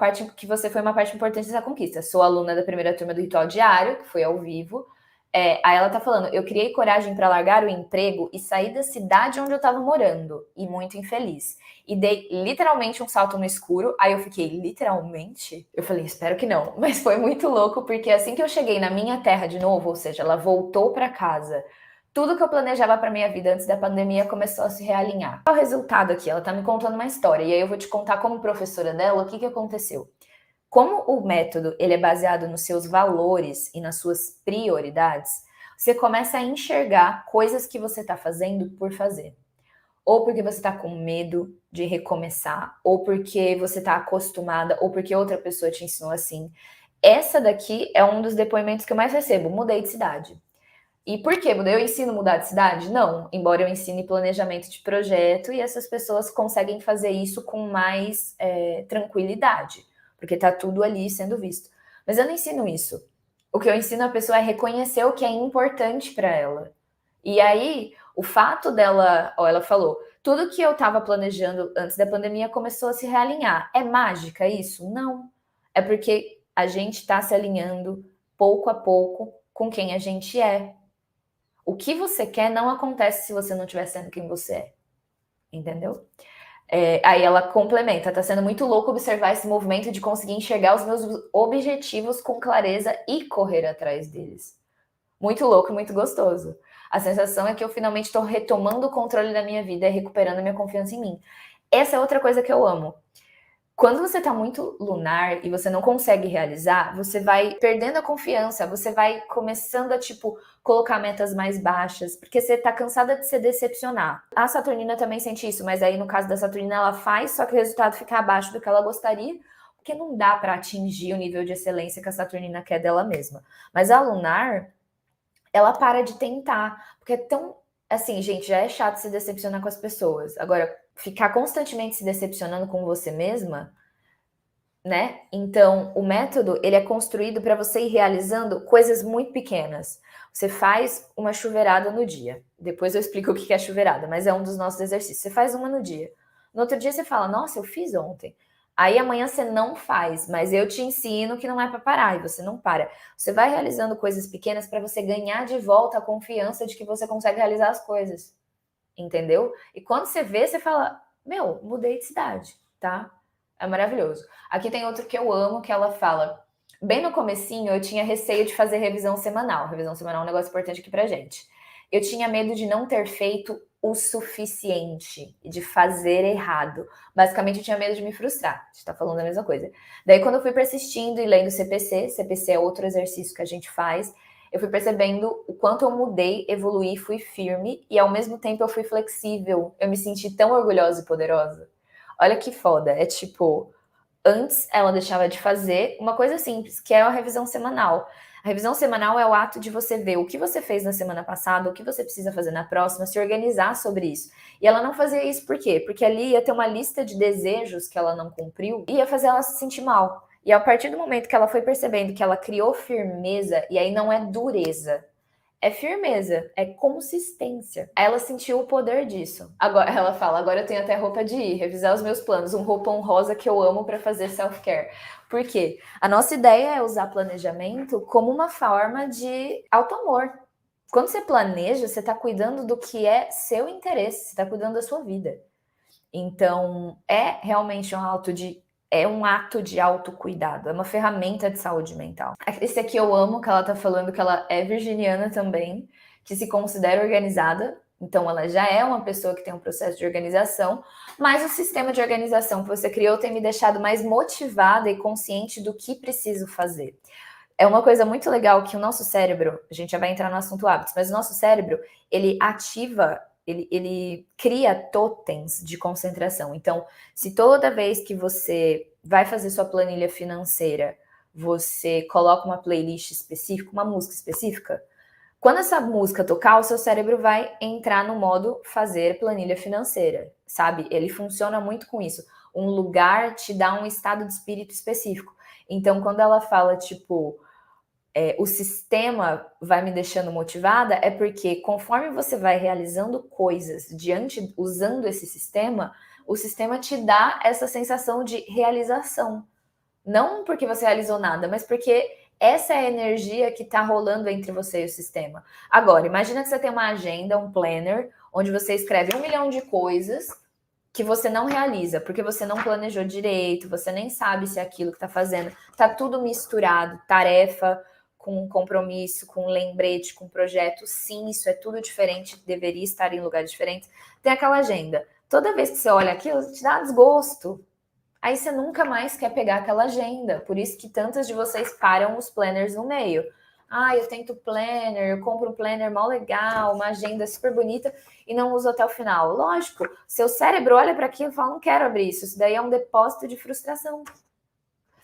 parte importante dessa conquista. Sou aluna da primeira turma do Ritual Diário, que foi ao vivo. Aí ela tá falando, eu criei coragem para largar o emprego e sair da cidade onde eu tava morando, e muito infeliz. E dei literalmente um salto no escuro, aí eu fiquei, literalmente? Eu falei, espero que não. Mas foi muito louco, porque assim que eu cheguei na minha terra de novo, ou seja, ela voltou para casa, tudo que eu planejava para minha vida antes da pandemia começou a se realinhar. Qual é o resultado aqui? Ela tá me contando uma história, e aí eu vou te contar como professora dela, o que aconteceu. Como o método ele é baseado nos seus valores e nas suas prioridades, você começa a enxergar coisas que você está fazendo por fazer. Ou porque você está com medo de recomeçar, ou porque você está acostumada, ou porque outra pessoa te ensinou assim. Essa daqui é um dos depoimentos que eu mais recebo. Mudei de cidade. E por quê? Eu ensino a mudar de cidade? Não, embora eu ensine planejamento de projeto e essas pessoas conseguem fazer isso com mais tranquilidade, porque tá tudo ali sendo visto. Mas eu não ensino isso. O que eu ensino a pessoa é reconhecer o que é importante para ela. E aí, O fato dela, ó, ela falou, tudo que eu estava planejando antes da pandemia começou a se realinhar. É mágica isso? Não. É porque a gente está se alinhando pouco a pouco com quem a gente é. O que você quer não acontece se você não estiver sendo quem você é. Entendeu? Aí ela complementa, tá sendo muito louco observar esse movimento de conseguir enxergar os meus objetivos com clareza e correr atrás deles. Muito louco e muito gostoso. A sensação é que eu finalmente estou retomando o controle da minha vida e recuperando a minha confiança em mim. Essa é outra coisa que eu amo. Quando você tá muito lunar e você não consegue realizar, você vai perdendo a confiança, você vai começando a, tipo, colocar metas mais baixas, porque você tá cansada de se decepcionar. A Saturnina também sente isso, mas aí no caso da Saturnina ela faz, só que o resultado fica abaixo do que ela gostaria, porque não dá pra atingir o nível de excelência que a Saturnina quer dela mesma. Mas a lunar, ela para de tentar, porque é tão, assim, gente, já é chato se decepcionar com as pessoas. Agora, ficar constantemente se decepcionando com você mesma, né? Então, o método, ele é construído para você ir realizando coisas muito pequenas. Você faz uma chuveirada no dia. Depois eu explico o que é chuveirada, mas é um dos nossos exercícios. Você faz uma no dia. No outro dia você fala: "Nossa, eu fiz ontem". Aí amanhã você não faz, mas eu te ensino que não é para parar e você não para. Você vai realizando coisas pequenas para você ganhar de volta a confiança de que você consegue realizar as coisas. Entendeu? E quando você vê, você fala: "Meu, mudei de cidade", tá? É maravilhoso. Aqui tem outro que eu amo, que ela fala: "Bem no comecinho eu tinha receio de fazer revisão semanal". Revisão semanal é um negócio importante aqui pra gente. Eu tinha medo de não ter feito o suficiente e de fazer errado. Basicamente, eu tinha medo de me frustrar. A gente tá falando a mesma coisa. Daí, quando eu fui persistindo e lendo CPC, CPC é outro exercício que a gente faz, eu fui percebendo o quanto eu mudei, evoluí, fui firme e ao mesmo tempo eu fui flexível. Eu me senti tão orgulhosa e poderosa. Olha que foda. É tipo, antes ela deixava de fazer uma coisa simples, que é a revisão semanal. A revisão semanal é o ato de você ver o que você fez na semana passada, o que você precisa fazer na próxima, se organizar sobre isso. E ela não fazia isso por quê? Porque ali ia ter uma lista de desejos que ela não cumpriu e ia fazer ela se sentir mal. E a partir do momento que ela foi percebendo que ela criou firmeza, e aí não é dureza, é firmeza, é consistência. Ela sentiu o poder disso. Agora ela fala: agora eu tenho até roupa de ir, revisar os meus planos, um roupão rosa que eu amo para fazer self-care. Por quê? A nossa ideia é usar planejamento como uma forma de auto-amor. Quando você planeja, você está cuidando do que é seu interesse, você está cuidando da sua vida. Então, é realmente um ato de autocuidado, é uma ferramenta de saúde mental. Esse aqui eu amo, que ela tá falando que ela é virginiana também, que se considera organizada, então ela já é uma pessoa que tem um processo de organização, mas o sistema de organização que você criou tem me deixado mais motivada e consciente do que preciso fazer. É uma coisa muito legal que o nosso cérebro, a gente já vai entrar no assunto hábitos, mas o nosso cérebro, ele ativa, ele cria totens de concentração. Então, se toda vez que você vai fazer sua planilha financeira, você coloca uma playlist específica, uma música específica, quando essa música tocar, o seu cérebro vai entrar no modo fazer planilha financeira, sabe? Ele funciona muito com isso. Um lugar te dá um estado de espírito específico. Então, quando ela fala, tipo, o sistema vai me deixando motivada, é porque conforme você vai realizando coisas usando esse sistema, o sistema te dá essa sensação de realização. Não porque você realizou nada, mas porque essa é a energia que está rolando entre você e o sistema. Agora, imagina que você tem uma agenda, um planner, onde você escreve 1 milhão de coisas que você não realiza, porque você não planejou direito, você nem sabe se é aquilo que está fazendo. Tá tudo misturado, tarefa com compromisso, com lembrete, com projeto. Sim, isso é tudo diferente, deveria estar em lugares diferentes. Tem aquela agenda. Toda vez que você olha aquilo, te dá desgosto. Aí você nunca mais quer pegar aquela agenda. Por isso que tantas de vocês param os planners no meio. Ah, eu tento planner, eu compro um planner mó legal, uma agenda super bonita e não uso até o final. Lógico, seu cérebro olha para aquilo e fala: não quero abrir isso. Isso daí é um depósito de frustração.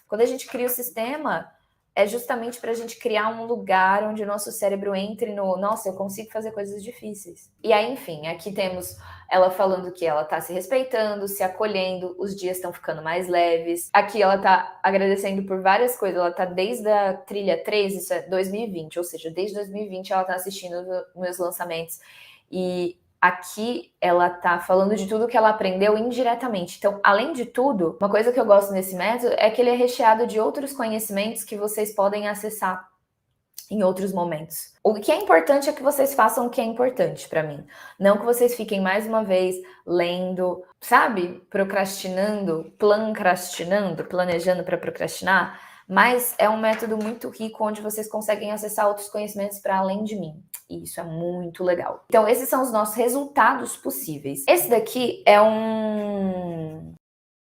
Quando a gente cria o sistema, é justamente para a gente criar um lugar onde o nosso cérebro entre no, nossa, eu consigo fazer coisas difíceis. E aí, enfim, aqui temos ela falando que ela tá se respeitando, se acolhendo, os dias estão ficando mais leves. Aqui ela tá agradecendo por várias coisas, ela tá desde a trilha 3, isso é 2020, ou seja, desde 2020 ela tá assistindo meus lançamentos. E aqui ela tá falando de tudo que ela aprendeu indiretamente. Então, além de tudo, uma coisa que eu gosto nesse método é que ele é recheado de outros conhecimentos que vocês podem acessar em outros momentos. O que é importante é que vocês façam o que é importante para mim. Não que vocês fiquem mais uma vez lendo, sabe? Procrastinando, planejando para procrastinar. Mas é um método muito rico onde vocês conseguem acessar outros conhecimentos para além de mim. E isso é muito legal. Então, esses são os nossos resultados possíveis. Esse daqui é um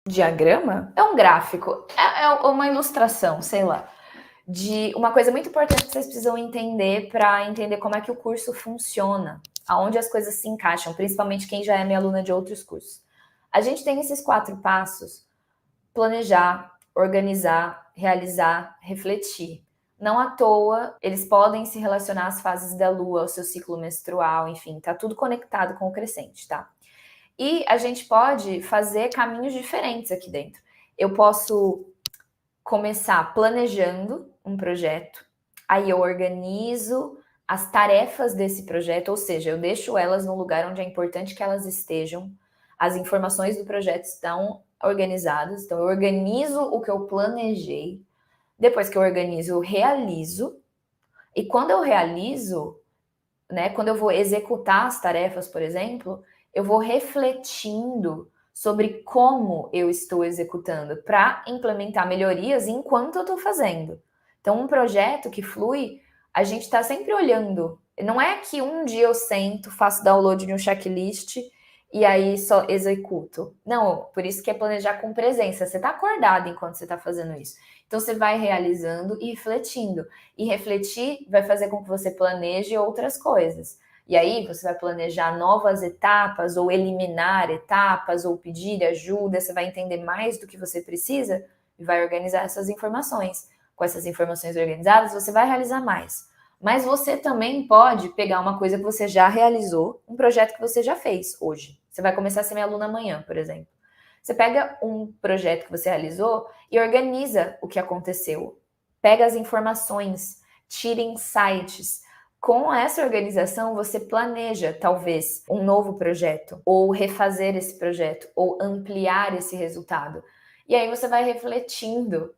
diagrama? É um gráfico, é uma ilustração, sei lá, de uma coisa muito importante que vocês precisam entender para entender como é que o curso funciona, aonde as coisas se encaixam, principalmente quem já é minha aluna de outros cursos. A gente tem esses 4 passos: planejar, organizar, realizar, refletir. Não à toa, eles podem se relacionar às fases da lua, ao seu ciclo menstrual, enfim, tá tudo conectado com o crescente, tá? E a gente pode fazer caminhos diferentes aqui dentro. Eu posso começar planejando um projeto, aí eu organizo as tarefas desse projeto, ou seja, eu deixo elas no lugar onde é importante que elas estejam, as informações do projeto estão organizadas, então eu organizo o que eu planejei, depois que eu organizo, eu realizo, e quando eu realizo, né, quando eu vou executar as tarefas, por exemplo, eu vou refletindo sobre como eu estou executando para implementar melhorias enquanto eu estou fazendo. Então, um projeto que flui, a gente está sempre olhando. Não é que um dia eu sento, faço download de um checklist e aí só executo. Não, por isso que é planejar com presença. Você está acordado enquanto você está fazendo isso. Então, você vai realizando e refletindo. E refletir vai fazer com que você planeje outras coisas. E aí você vai planejar novas etapas, ou eliminar etapas, ou pedir ajuda, você vai entender mais do que você precisa e vai organizar essas informações. Com essas informações organizadas, você vai realizar mais. Mas você também pode pegar uma coisa que você já realizou, um projeto que você já fez hoje. Você vai começar a ser minha aluna amanhã, por exemplo. Você pega um projeto que você realizou e organiza o que aconteceu. Pega as informações, tira insights. Com essa organização, você planeja, talvez, um novo projeto, ou refazer esse projeto, ou ampliar esse resultado. E aí você vai refletindo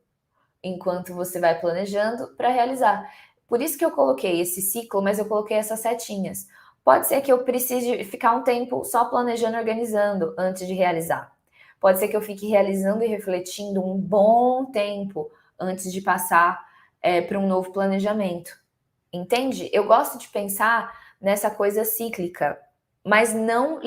enquanto você vai planejando para realizar. Por isso que eu coloquei esse ciclo, mas eu coloquei essas setinhas. Pode ser que eu precise ficar um tempo só planejando e organizando antes de realizar. Pode ser que eu fique realizando e refletindo um bom tempo antes de passar para um novo planejamento. Entende? Eu gosto de pensar nessa coisa cíclica, mas não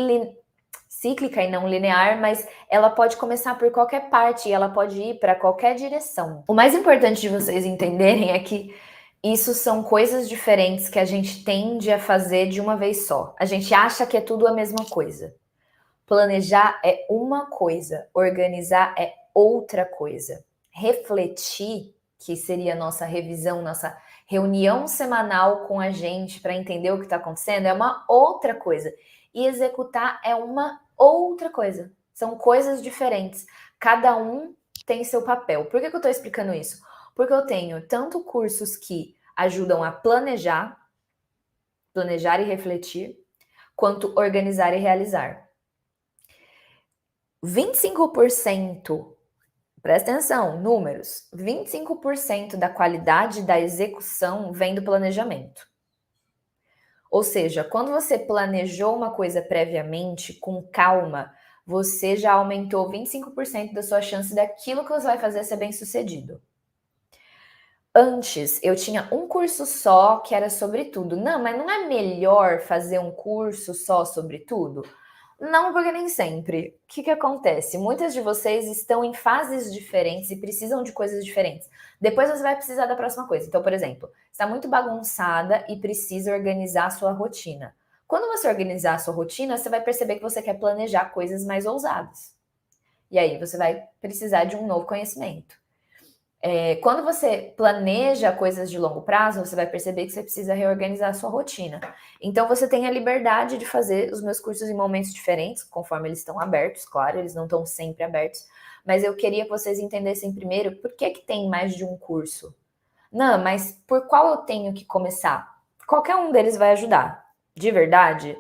cíclica e não linear, mas ela pode começar por qualquer parte e ela pode ir para qualquer direção. O mais importante de vocês entenderem é que isso são coisas diferentes que a gente tende a fazer de uma vez só. A gente acha que é tudo a mesma coisa. Planejar é uma coisa, organizar é outra coisa. Refletir, que seria a nossa revisão, nossa reunião semanal com a gente para entender o que está acontecendo, é uma outra coisa. E executar é uma outra coisa. São coisas diferentes. Cada um tem seu papel. Por que eu estou explicando isso? Porque eu tenho tanto cursos que ajudam a planejar e refletir, quanto organizar e realizar. 25%, presta atenção, números, 25% da qualidade da execução vem do planejamento. Ou seja, quando você planejou uma coisa previamente, com calma, você já aumentou 25% da sua chance daquilo que você vai fazer ser bem sucedido. Antes, eu tinha um curso só que era sobre tudo. Não, mas não é melhor fazer um curso só sobre tudo? Não, porque nem sempre. O que acontece? Muitas de vocês estão em fases diferentes e precisam de coisas diferentes. Depois você vai precisar da próxima coisa. Então, por exemplo, está muito bagunçada e precisa organizar a sua rotina. Quando você organizar a sua rotina, você vai perceber que você quer planejar coisas mais ousadas. E aí você vai precisar de um novo conhecimento. Quando você planeja coisas de longo prazo, você vai perceber que você precisa reorganizar a sua rotina. Então, você tem a liberdade de fazer os meus cursos em momentos diferentes, conforme eles estão abertos, claro, eles não estão sempre abertos. Mas eu queria que vocês entendessem primeiro por que tem mais de um curso. Não, mas por qual eu tenho que começar? Qualquer um deles vai ajudar. De verdade,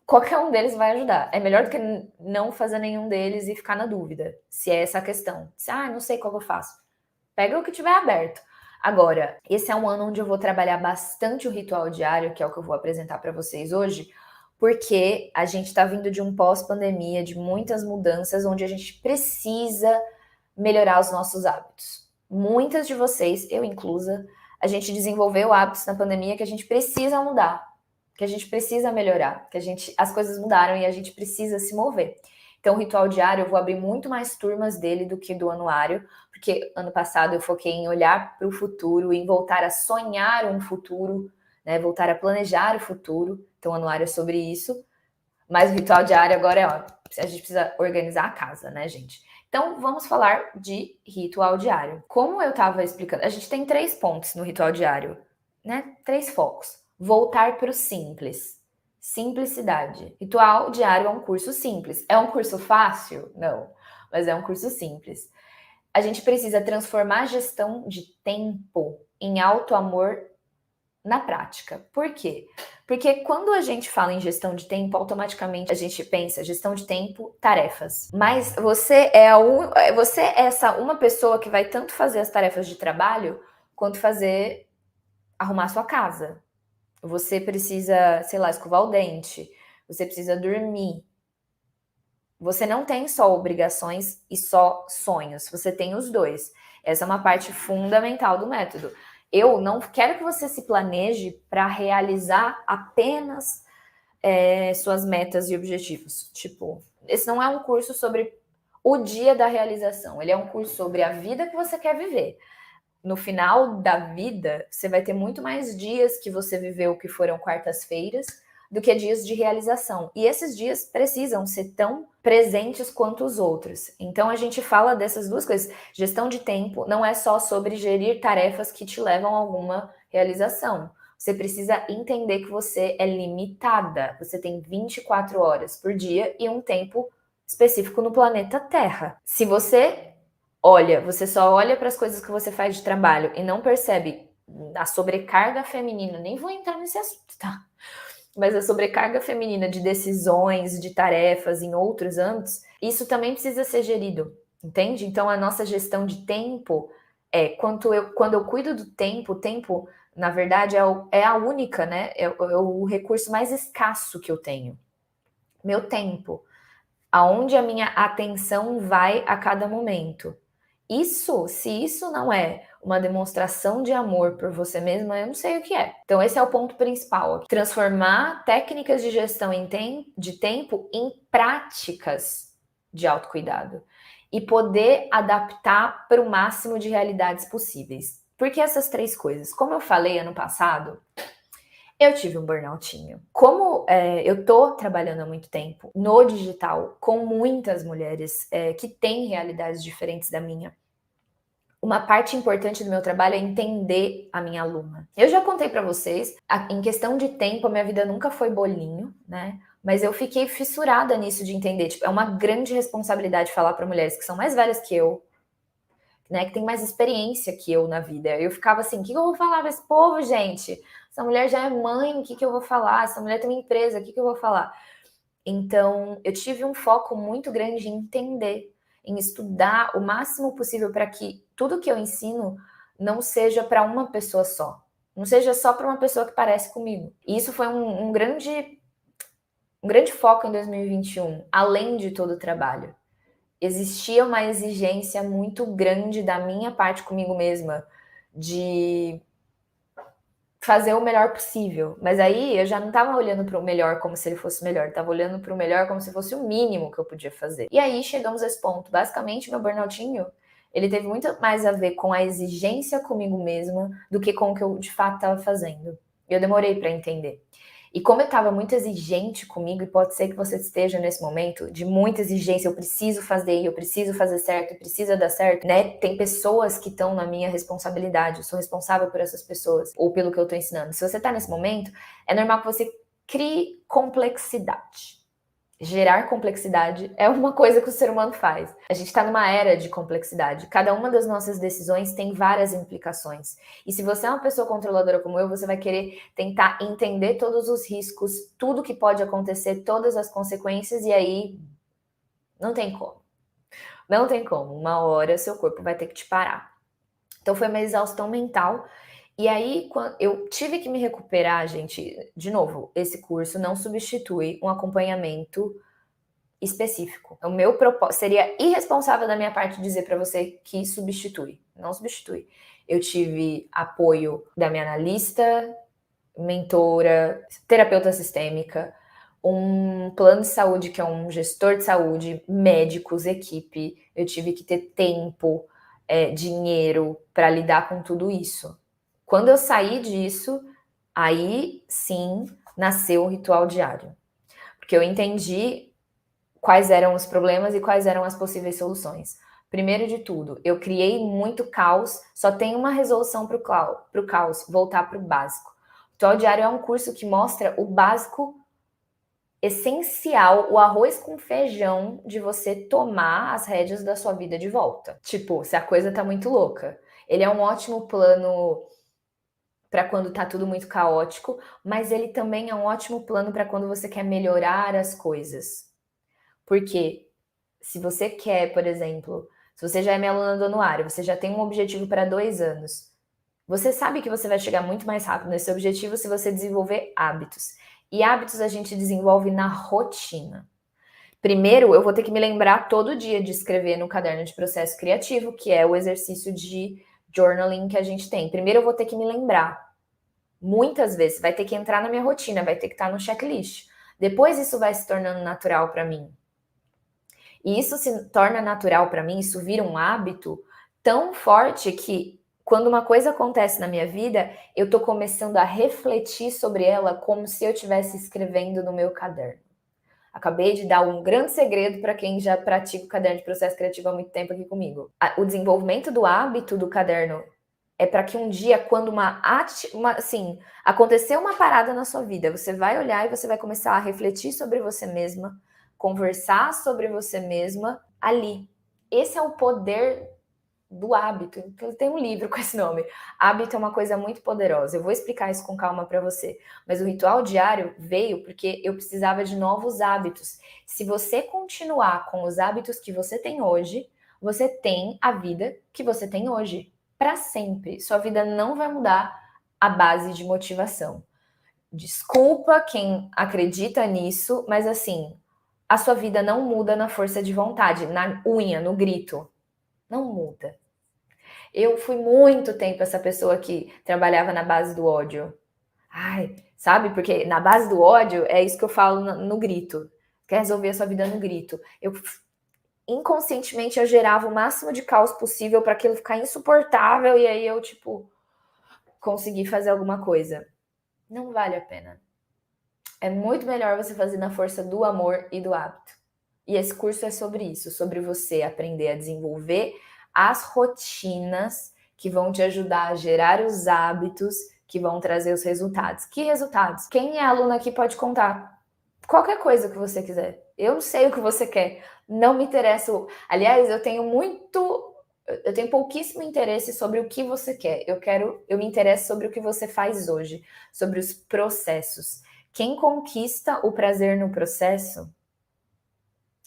qualquer um deles vai ajudar. É melhor do que não fazer nenhum deles e ficar na dúvida, se é essa a questão. Se, não sei qual que eu faço. Pega o que tiver aberto. Agora, esse é um ano onde eu vou trabalhar bastante o ritual diário, que é o que eu vou apresentar para vocês hoje, porque a gente está vindo de um pós-pandemia, de muitas mudanças, onde a gente precisa melhorar os nossos hábitos. Muitas de vocês, eu inclusa, a gente desenvolveu hábitos na pandemia que a gente precisa mudar, que a gente precisa melhorar, que as coisas mudaram e a gente precisa se mover. Então, o ritual diário, eu vou abrir muito mais turmas dele do que do anuário, porque ano passado eu foquei em olhar para o futuro, em voltar a sonhar um futuro, né, voltar a planejar o futuro. Então, o anuário é sobre isso. Mas o ritual diário agora é, a gente precisa organizar a casa, né, gente? Então, vamos falar de ritual diário. Como eu estava explicando, a gente tem 3 pontos no ritual diário, né? 3 focos. Voltar para o simples. Simplicidade. Ritual diário é um curso simples. É um curso fácil? Não, mas é um curso simples. A gente precisa transformar a gestão de tempo em auto-amor na prática. Por quê? Porque quando a gente fala em gestão de tempo, automaticamente a gente pensa gestão de tempo, tarefas. Mas você é essa uma pessoa que vai tanto fazer as tarefas de trabalho quanto arrumar sua casa. Você precisa, sei lá, escovar o dente, você precisa dormir. Você não tem só obrigações e só sonhos, você tem os dois. Essa é uma parte fundamental do método. Eu não quero que você se planeje para realizar apenas suas metas e objetivos. Tipo, esse não é um curso sobre o dia da realização, ele é um curso sobre a vida que você quer viver. No final da vida, você vai ter muito mais dias que você viveu que foram quartas-feiras do que dias de realização. E esses dias precisam ser tão presentes quanto os outros. Então a gente fala dessas duas coisas. Gestão de tempo não é só sobre gerir tarefas que te levam a alguma realização. Você precisa entender que você é limitada. Você tem 24 horas por dia e um tempo específico no planeta Terra. Se você só olha para as coisas que você faz de trabalho e não percebe a sobrecarga feminina, nem vou entrar nesse assunto, tá? Mas a sobrecarga feminina de decisões, de tarefas em outros âmbitos, isso também precisa ser gerido, entende? Então a nossa gestão de tempo quando eu cuido do tempo, o tempo, na verdade, é a única, né? É o recurso mais escasso que eu tenho. Meu tempo. Aonde a minha atenção vai a cada momento. Se isso não é uma demonstração de amor por você mesma, eu não sei o que é. Então esse é o ponto principal. Transformar técnicas de gestão de tempo em práticas de autocuidado. E poder adaptar para o máximo de realidades possíveis. Por que essas 3 coisas? Como eu falei ano passado, eu tive um burnoutinho. Como eu tô trabalhando há muito tempo no digital com muitas mulheres que têm realidades diferentes da minha, uma parte importante do meu trabalho é entender a minha aluna. Eu já contei para vocês, em questão de tempo, a minha vida nunca foi bolinho, né? Mas eu fiquei fissurada nisso de entender. Tipo, é uma grande responsabilidade falar para mulheres que são mais velhas que eu, né, que tem mais experiência que eu na vida. Eu ficava assim, o que eu vou falar para esse povo, gente? Essa mulher já é mãe, o que eu vou falar? Essa mulher tem uma empresa, o que eu vou falar? Então, eu tive um foco muito grande em entender, em estudar o máximo possível para que tudo que eu ensino não seja para uma pessoa só. Não seja só para uma pessoa que parece comigo. E isso foi um grande foco em 2021, além de todo o trabalho. Existia uma exigência muito grande da minha parte comigo mesma de fazer o melhor possível. Mas aí eu já não estava olhando para o melhor como se ele fosse melhor, estava olhando para o melhor como se fosse o mínimo que eu podia fazer. E aí chegamos a esse ponto. Basicamente, meu burnoutinho, ele teve muito mais a ver com a exigência comigo mesma do que com o que eu de fato estava fazendo. Eu demorei para entender. E como eu estava muito exigente comigo, e pode ser que você esteja nesse momento de muita exigência, eu preciso fazer certo, eu preciso dar certo, né? Tem pessoas que estão na minha responsabilidade, eu sou responsável por essas pessoas, ou pelo que eu estou ensinando. Se você está nesse momento, é normal que você crie complexidade. Gerar complexidade é uma coisa que o ser humano faz. A gente está numa era de complexidade. Cada uma das nossas decisões tem várias implicações. E se você é uma pessoa controladora como eu, você vai querer tentar entender todos os riscos, tudo que pode acontecer, todas as consequências, e aí não tem como. Não tem como. Uma hora seu corpo vai ter que te parar. Então foi uma exaustão mental. E aí, quando eu tive que me recuperar, gente, de novo, esse curso não substitui um acompanhamento específico. O meu propósito seria irresponsável da minha parte dizer para você que substitui. Não substitui. Eu tive apoio da minha analista, mentora, terapeuta sistêmica, um plano de saúde que é um gestor de saúde, médicos, equipe. Eu tive que ter tempo, dinheiro para lidar com tudo isso. Quando eu saí disso, aí sim nasceu o ritual diário. Porque eu entendi quais eram os problemas e quais eram as possíveis soluções. Primeiro de tudo, eu criei muito caos, só tem uma resolução para o caos, voltar para o básico. O Ritual Diário é um curso que mostra o básico essencial, o arroz com feijão de você tomar as rédeas da sua vida de volta. Tipo, se a coisa tá muito louca. Ele é um ótimo plano para quando tá tudo muito caótico, mas ele também é um ótimo plano para quando você quer melhorar as coisas. Porque se você quer, por exemplo, se você já é minha aluna do anuário, você já tem um objetivo para 2 anos, você sabe que você vai chegar muito mais rápido nesse objetivo se você desenvolver hábitos. E hábitos a gente desenvolve na rotina. Primeiro, eu vou ter que me lembrar todo dia de escrever no caderno de processo criativo, que é o exercício de journaling que a gente tem. Primeiro, eu vou ter que me lembrar. Muitas vezes, vai ter que entrar na minha rotina, vai ter que estar no checklist. Depois, isso vai se tornando natural para mim. E isso se torna natural para mim, isso vira um hábito tão forte que quando uma coisa acontece na minha vida, eu tô começando a refletir sobre ela como se eu estivesse escrevendo no meu caderno. Acabei de dar um grande segredo para quem já pratica o caderno de processo criativo há muito tempo aqui comigo. O desenvolvimento do hábito do caderno é para que um dia, quando assim, acontecer uma parada na sua vida, você vai olhar e você vai começar a refletir sobre você mesma, conversar sobre você mesma ali. Esse é o poder do hábito. Então, tem um livro com esse nome. Hábito é uma coisa muito poderosa. Eu vou explicar isso com calma para você. Mas o ritual diário veio porque eu precisava de novos hábitos. Se você continuar com os hábitos que você tem hoje, você tem a vida que você tem hoje. Para sempre. Sua vida não vai mudar à base de motivação. Desculpa quem acredita nisso, mas assim, a sua vida não muda na força de vontade, na unha, no grito. Não muda. Eu fui muito tempo essa pessoa que trabalhava na base do ódio. Ai, sabe? Porque na base do ódio é isso que eu falo no grito. Quer resolver a sua vida no grito. Inconscientemente eu gerava o máximo de caos possível para aquilo ficar insuportável e aí eu tipo consegui fazer alguma coisa. Não vale a pena. É muito melhor você fazer na força do amor e do hábito. E esse curso é sobre isso, sobre você aprender a desenvolver as rotinas que vão te ajudar a gerar os hábitos que vão trazer os resultados. Que resultados? Quem é aluno aqui pode contar qualquer coisa que você quiser. Eu não sei o que você quer, não me interessa. Aliás, eu tenho pouquíssimo interesse sobre o que você quer. Eu me interesso sobre o que você faz hoje, sobre os processos. Quem conquista o prazer no processo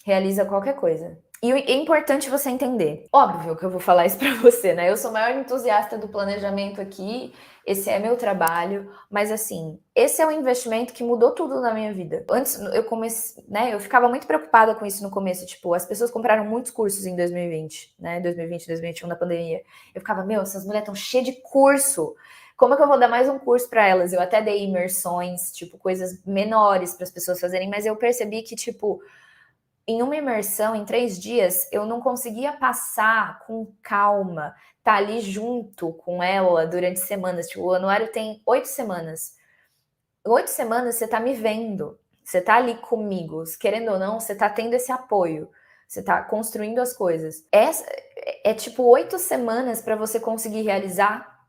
realiza qualquer coisa. E é importante você entender. Óbvio que eu vou falar isso pra você, né? Eu sou a maior entusiasta do planejamento aqui, esse é meu trabalho, mas assim, esse é um investimento que mudou tudo na minha vida. Antes eu comecei, né? Eu ficava muito preocupada com isso no começo, tipo, as pessoas compraram muitos cursos em 2020, né? 2020, 2021 na pandemia. Eu ficava, meu, essas mulheres estão cheias de curso. Como é que eu vou dar mais um curso para elas? Eu até dei imersões, tipo, coisas menores para as pessoas fazerem, mas eu percebi que, tipo, em uma imersão, em 3 dias, eu não conseguia passar com calma, tá ali junto com ela durante semanas. Tipo, o anuário tem 8 semanas. 8 semanas você tá me vendo, você tá ali comigo, querendo ou não, você tá tendo esse apoio, você tá construindo as coisas. É tipo 8 semanas para você conseguir realizar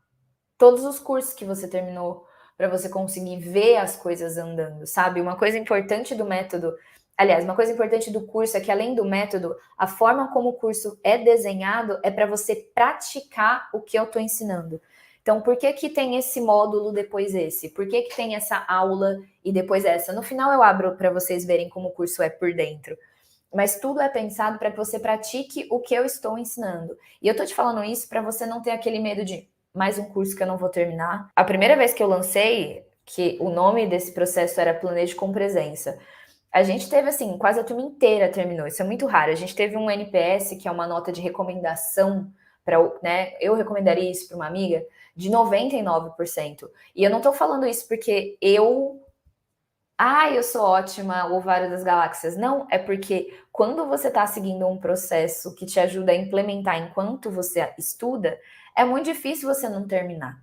todos os cursos que você terminou, para você conseguir ver as coisas andando, sabe? Uma coisa importante do método Aliás, uma coisa importante do curso é que, além do método, a forma como o curso é desenhado é para você praticar o que eu estou ensinando. Então, por que que tem esse módulo depois esse? Por que que tem essa aula e depois essa? No final eu abro para vocês verem como o curso é por dentro. Mas tudo é pensado para que você pratique o que eu estou ensinando. E eu tô te falando isso para você não ter aquele medo de mais um curso que eu não vou terminar. A primeira vez que eu lancei, que o nome desse processo era Planeje com Presença, a gente teve, assim, quase a turma inteira terminou. Isso é muito raro. A gente teve um NPS, que é uma nota de recomendação para, né? Eu recomendaria isso para uma amiga, de 99%. E eu não tô falando isso porque eu sou ótima, o ovário das galáxias. Não, é porque quando você está seguindo um processo que te ajuda a implementar enquanto você estuda, é muito difícil você não terminar.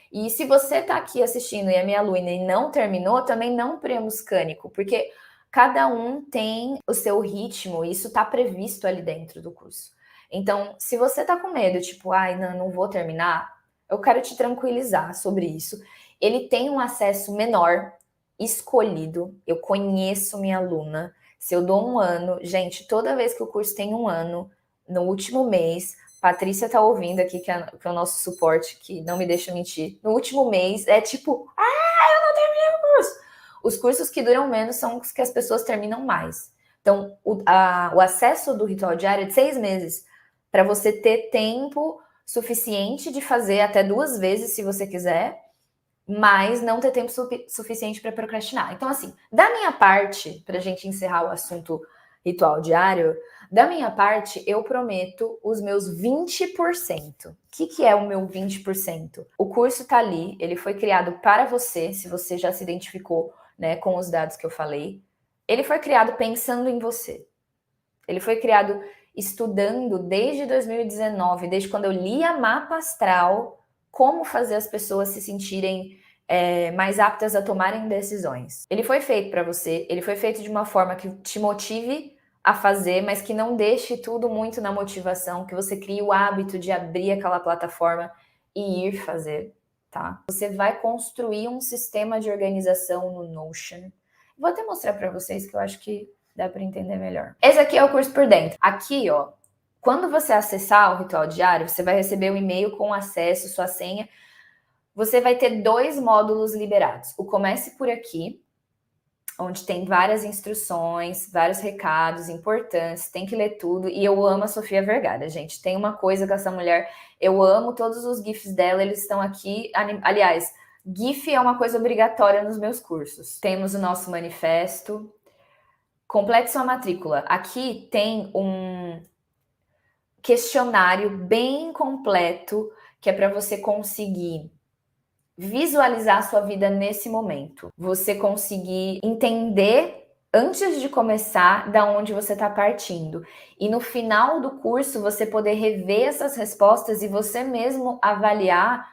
E se você está aqui assistindo e é minha aluna e não terminou, também não premos cânico, porque cada um tem o seu ritmo e isso está previsto ali dentro do curso. Então, se você está com medo, tipo, ai, não vou terminar, eu quero te tranquilizar sobre isso. Ele tem um acesso menor, escolhido. Eu conheço minha aluna. Se eu dou um ano, gente, toda vez que o curso tem um ano, no último mês, Patrícia tá ouvindo aqui, que é o nosso suporte, que não me deixa mentir. No último mês, é tipo, eu não terminei o curso. Os cursos que duram menos são os que as pessoas terminam mais. Então, o acesso do ritual diário é de 6 meses, para você ter tempo suficiente de fazer até 2 vezes, se você quiser, mas não ter tempo suficiente para procrastinar. Então, assim, da minha parte, para a gente encerrar o assunto ritual diário, da minha parte, eu prometo os meus 20%. O que é o meu 20%? O curso tá ali, ele foi criado para você, se você já se identificou, né, com os dados que eu falei. Ele foi criado pensando em você. Ele foi criado estudando desde 2019, desde quando eu lia Mapa Astral, como fazer as pessoas se sentirem mais aptas a tomarem decisões. Ele foi feito para você, ele foi feito de uma forma que te motive a fazer, mas que não deixe tudo muito na motivação, que você crie o hábito de abrir aquela plataforma e ir fazer, tá? Você vai construir um sistema de organização no Notion. Vou até mostrar para vocês que eu acho que dá para entender melhor. Esse aqui é o curso por dentro. Aqui, ó, quando você acessar o ritual diário, você vai receber um e-mail com acesso, sua senha. Você vai ter 2 módulos liberados. O Comece por Aqui, onde tem várias instruções, vários recados importantes, tem que ler tudo. E eu amo a Sofia Vergara, gente. Tem uma coisa com essa mulher, eu amo todos os GIFs dela, eles estão aqui. Aliás, GIF é uma coisa obrigatória nos meus cursos. Temos o nosso manifesto. Complete sua matrícula. Aqui tem um questionário bem completo que é para você conseguir visualizar a sua vida nesse momento. Você conseguir entender antes de começar da onde você está partindo. E no final do curso você poder rever essas respostas e você mesmo avaliar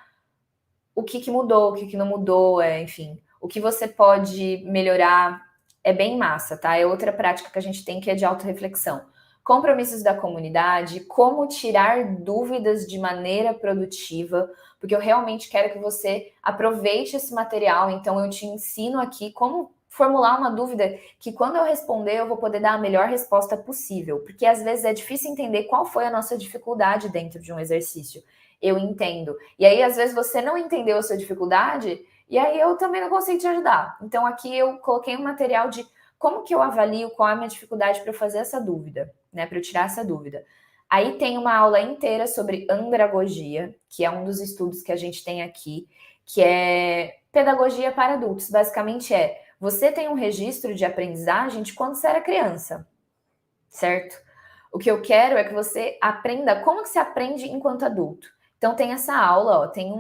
o que mudou, o que não mudou, enfim, o que você pode melhorar. É bem massa, tá? É outra prática que a gente tem que é de autorreflexão. Compromissos da comunidade, como tirar dúvidas de maneira produtiva, porque eu realmente quero que você aproveite esse material, então eu te ensino aqui como formular uma dúvida que quando eu responder eu vou poder dar a melhor resposta possível, porque às vezes é difícil entender qual foi a nossa dificuldade dentro de um exercício. Eu entendo. E aí às vezes você não entendeu a sua dificuldade, e aí eu também não consigo te ajudar. Então aqui eu coloquei um material de como que eu avalio qual é a minha dificuldade para eu fazer essa dúvida, né? Para eu tirar essa dúvida. Aí tem uma aula inteira sobre andragogia, que é um dos estudos que a gente tem aqui, que é pedagogia para adultos. Basicamente você tem um registro de aprendizagem de quando você era criança, certo? O que eu quero é que você aprenda como que se aprende enquanto adulto. Então tem essa aula, ó, tem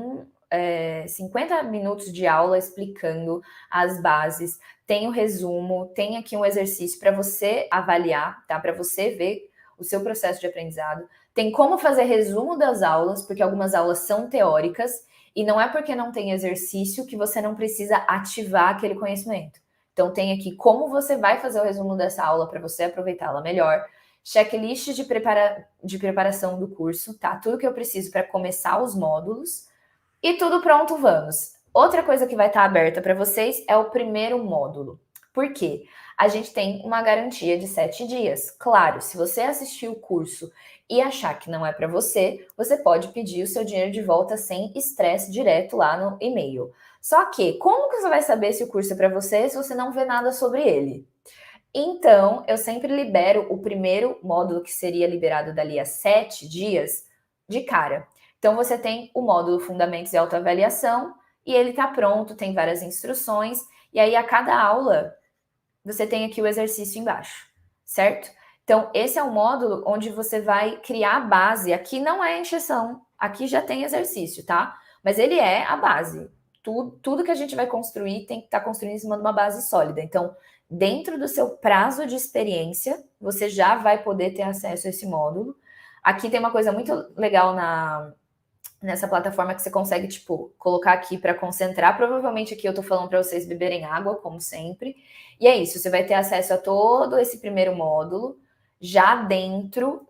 50 minutos de aula explicando as bases, tem o resumo, tem aqui um exercício para você avaliar, tá? Para você ver o seu processo de aprendizado. Tem como fazer resumo das aulas, porque algumas aulas são teóricas, e não é porque não tem exercício que você não precisa ativar aquele conhecimento. Então tem aqui como você vai fazer o resumo dessa aula para você aproveitá-la melhor. Checklist de preparação do curso, tá? Tudo que eu preciso para começar os módulos. E tudo pronto, vamos. Outra coisa que vai estar aberta para vocês é o primeiro módulo. Por quê? a gente tem uma garantia de 7 dias. Claro, se você assistir o curso e achar que não é para você, você pode pedir o seu dinheiro de volta sem estresse direto lá no e-mail. Só que, como que você vai saber se o curso é para você se você não vê nada sobre ele? Então, eu sempre libero o primeiro módulo, que seria liberado dali a 7 dias, de cara. Então, você tem o módulo Fundamentos e Autoavaliação, e ele está pronto, tem várias instruções, e aí a cada aula você tem aqui o exercício embaixo, certo? Então, esse é o módulo onde você vai criar a base. Aqui não é encheção, aqui já tem exercício, tá? Mas ele é a base. Tudo que a gente vai construir tem que estar construindo em cima de uma base sólida. Então, dentro do seu prazo de experiência, você já vai poder ter acesso a esse módulo. Aqui tem uma coisa muito legal nessa plataforma que você consegue, tipo, colocar aqui para concentrar. Provavelmente aqui eu tô falando para vocês beberem água, como sempre. E é isso, você vai ter acesso a todo esse primeiro módulo já dentro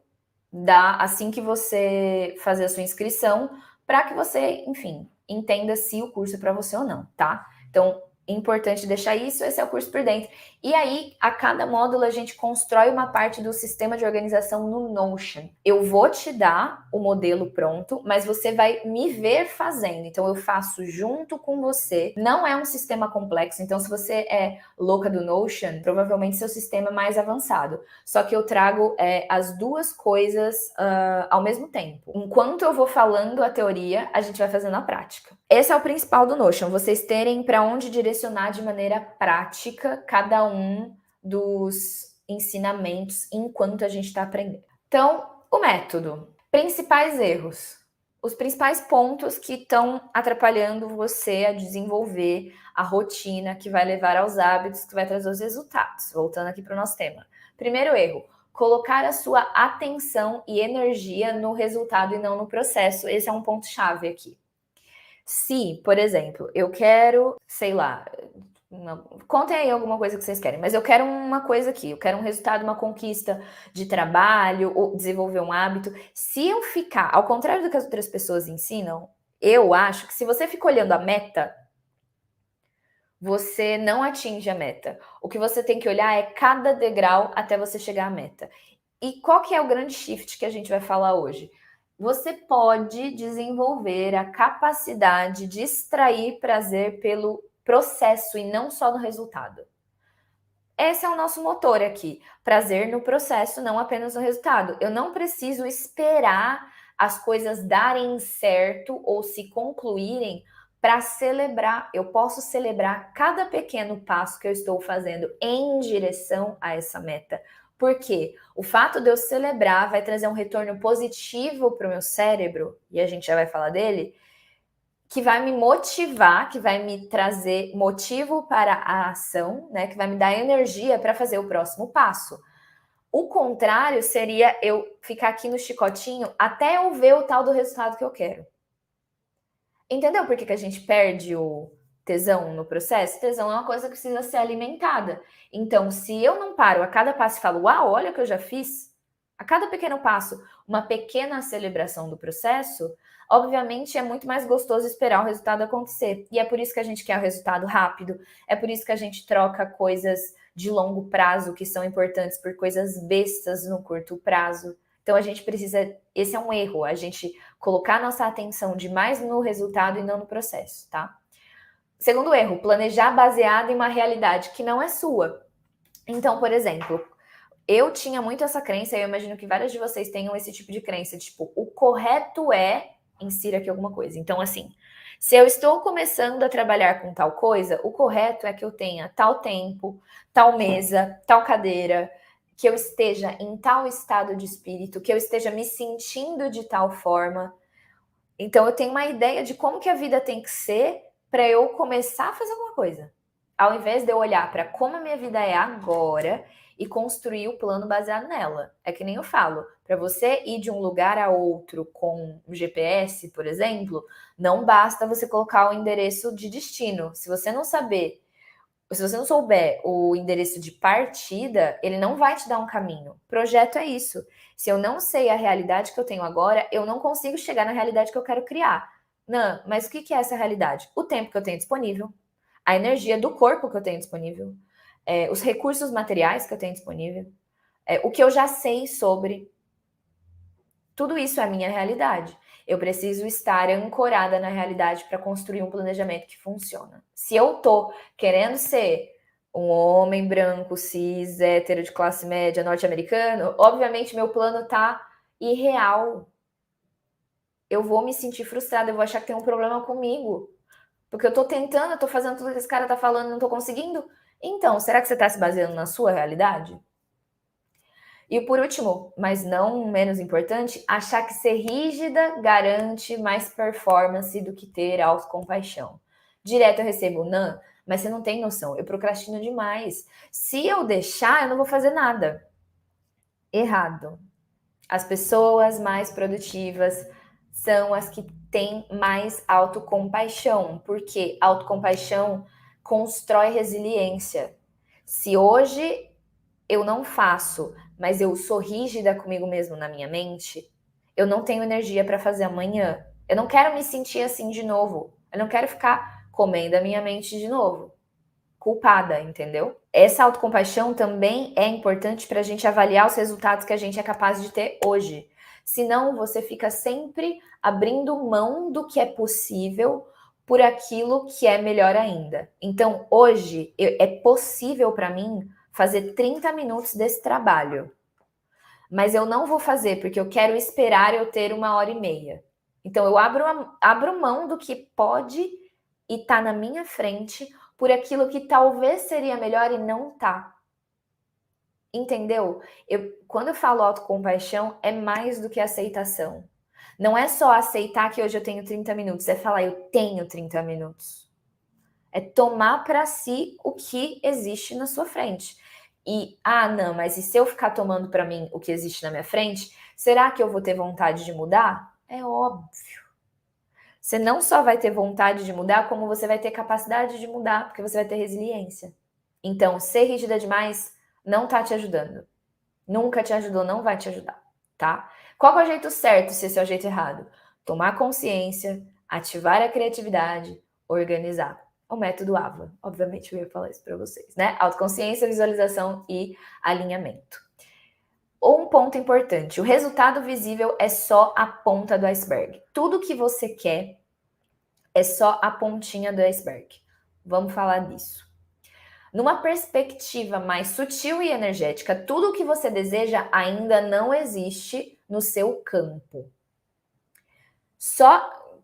assim que você fazer a sua inscrição, para que você, enfim, entenda se o curso é para você ou não, tá? Então, é importante deixar isso, esse é o curso por dentro. E aí, a cada módulo, a gente constrói uma parte do sistema de organização no Notion. Eu vou te dar o modelo pronto, mas você vai me ver fazendo. Então, eu faço junto com você. Não é um sistema complexo, então se você é louca do Notion, provavelmente seu sistema é mais avançado. Só que eu trago as duas coisas ao mesmo tempo. Enquanto eu vou falando a teoria, a gente vai fazendo a prática. Esse é o principal do Notion, vocês terem para onde direcionar de maneira prática cada um dos ensinamentos enquanto a gente está aprendendo. Então, o método. Principais erros. Os principais pontos que estão atrapalhando você a desenvolver a rotina que vai levar aos hábitos, que vai trazer os resultados. Voltando aqui para o nosso tema. Primeiro erro, colocar a sua atenção e energia no resultado e não no processo. Esse é um ponto-chave aqui. Se, por exemplo, eu quero, sei lá, contem aí alguma coisa que vocês querem, mas eu quero uma coisa aqui, eu quero um resultado, uma conquista de trabalho, ou desenvolver um hábito. Se eu ficar, ao contrário do que as outras pessoas ensinam, eu acho que se você fica olhando a meta, você não atinge a meta. O que você tem que olhar é cada degrau até você chegar à meta. E qual que é o grande shift que a gente vai falar hoje? Você pode desenvolver a capacidade de extrair prazer pelo processo e não só no resultado. Esse é o nosso motor aqui. Prazer no processo, não apenas no resultado. Eu não preciso esperar as coisas darem certo ou se concluírem para celebrar. Eu posso celebrar cada pequeno passo que eu estou fazendo em direção a essa meta. Porque o fato de eu celebrar vai trazer um retorno positivo para o meu cérebro, e a gente já vai falar dele, que vai me motivar, que vai me trazer motivo para a ação, né? Que vai me dar energia para fazer o próximo passo. O contrário seria eu ficar aqui no chicotinho até eu ver o tal do resultado que eu quero. Entendeu por que a gente perde o tesão no processo? Tesão é uma coisa que precisa ser alimentada. Então, se eu não paro a cada passo e falo, uau, olha o que eu já fiz, a cada pequeno passo, uma pequena celebração do processo, obviamente é muito mais gostoso esperar o resultado acontecer. E é por isso que a gente quer o resultado rápido, é por isso que a gente troca coisas de longo prazo que são importantes por coisas bestas no curto prazo. Então a gente precisa, esse é um erro, a gente colocar nossa atenção demais no resultado e não no processo, tá? Segundo erro, planejar baseado em uma realidade que não é sua. Então, por exemplo, eu tinha muito essa crença, e eu imagino que várias de vocês tenham esse tipo de crença, tipo, o correto é, insira aqui alguma coisa. Então, assim, se eu estou começando a trabalhar com tal coisa, o correto é que eu tenha tal tempo, tal mesa, tal cadeira, que eu esteja em tal estado de espírito, que eu esteja me sentindo de tal forma. Então, eu tenho uma ideia de como que a vida tem que ser para eu começar a fazer alguma coisa. Ao invés de eu olhar para como a minha vida é agora e construir o plano baseado nela. É que nem eu falo, para você ir de um lugar a outro com o GPS, por exemplo, não basta você colocar o endereço de destino. Se você não souber o endereço de partida, ele não vai te dar um caminho. Projeto é isso. Se eu não sei a realidade que eu tenho agora, eu não consigo chegar na realidade que eu quero criar. Não, mas o que é essa realidade? O tempo que eu tenho disponível, a energia do corpo que eu tenho disponível, os recursos materiais que eu tenho disponível, o que eu já sei sobre. Tudo isso é a minha realidade. Eu preciso estar ancorada na realidade para construir um planejamento que funciona. Se eu tô querendo ser um homem branco, cis, hétero, de classe média, norte-americano, obviamente meu plano tá irreal. Eu vou me sentir frustrada, eu vou achar que tem um problema comigo. Porque eu tô tentando, eu tô fazendo tudo que esse cara tá falando, não tô conseguindo. Então, será que você tá se baseando na sua realidade? E por último, mas não menos importante, achar que ser rígida garante mais performance do que ter autocompaixão. Direto eu recebo, Nan, mas você não tem noção, eu procrastino demais. Se eu deixar, eu não vou fazer nada. Errado. As pessoas mais produtivas são as que têm mais autocompaixão, porque autocompaixão constrói resiliência. Se hoje eu não faço, mas eu sou rígida comigo mesmo na minha mente, eu não tenho energia para fazer amanhã. Eu não quero me sentir assim de novo. Eu não quero ficar comendo a minha mente de novo. Culpada, entendeu? Essa autocompaixão também é importante para a gente avaliar os resultados que a gente é capaz de ter hoje. Senão, você fica sempre abrindo mão do que é possível por aquilo que é melhor ainda. Então, hoje, é possível para mim fazer 30 minutos desse trabalho. Mas eu não vou fazer porque eu quero esperar eu ter 1h30. Então, eu abro mão do que pode e tá na minha frente por aquilo que talvez seria melhor e não tá. Entendeu? Quando eu falo autocompaixão, é mais do que aceitação. Não é só aceitar que hoje eu tenho 30 minutos, é falar eu tenho 30 minutos. É tomar para si o que existe na sua frente. E, não, mas e se eu ficar tomando para mim o que existe na minha frente, será que eu vou ter vontade de mudar? É óbvio. Você não só vai ter vontade de mudar, como você vai ter capacidade de mudar, porque você vai ter resiliência. Então, ser rígida demais não tá te ajudando. Nunca te ajudou, não vai te ajudar, tá? Qual é o jeito certo se esse é o jeito errado? Tomar consciência, ativar a criatividade, organizar. O método AVA, obviamente eu ia falar isso para vocês, né? Autoconsciência, visualização e alinhamento. Um ponto importante, o resultado visível é só a ponta do iceberg. Tudo que você quer é só a pontinha do iceberg. Vamos falar disso. Numa perspectiva mais sutil e energética, tudo o que você deseja ainda não existe no seu campo.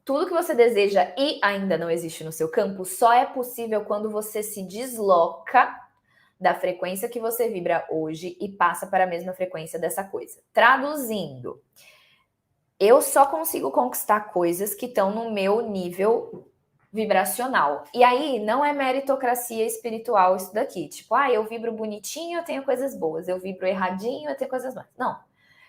Tudo que você deseja e ainda não existe no seu campo só é possível quando você se desloca da frequência que você vibra hoje e passa para a mesma frequência dessa coisa. Traduzindo, eu só consigo conquistar coisas que estão no meu nível vibracional. E aí, não é meritocracia espiritual isso daqui. Tipo, eu vibro bonitinho, eu tenho coisas boas. Eu vibro erradinho, eu tenho coisas más. Não.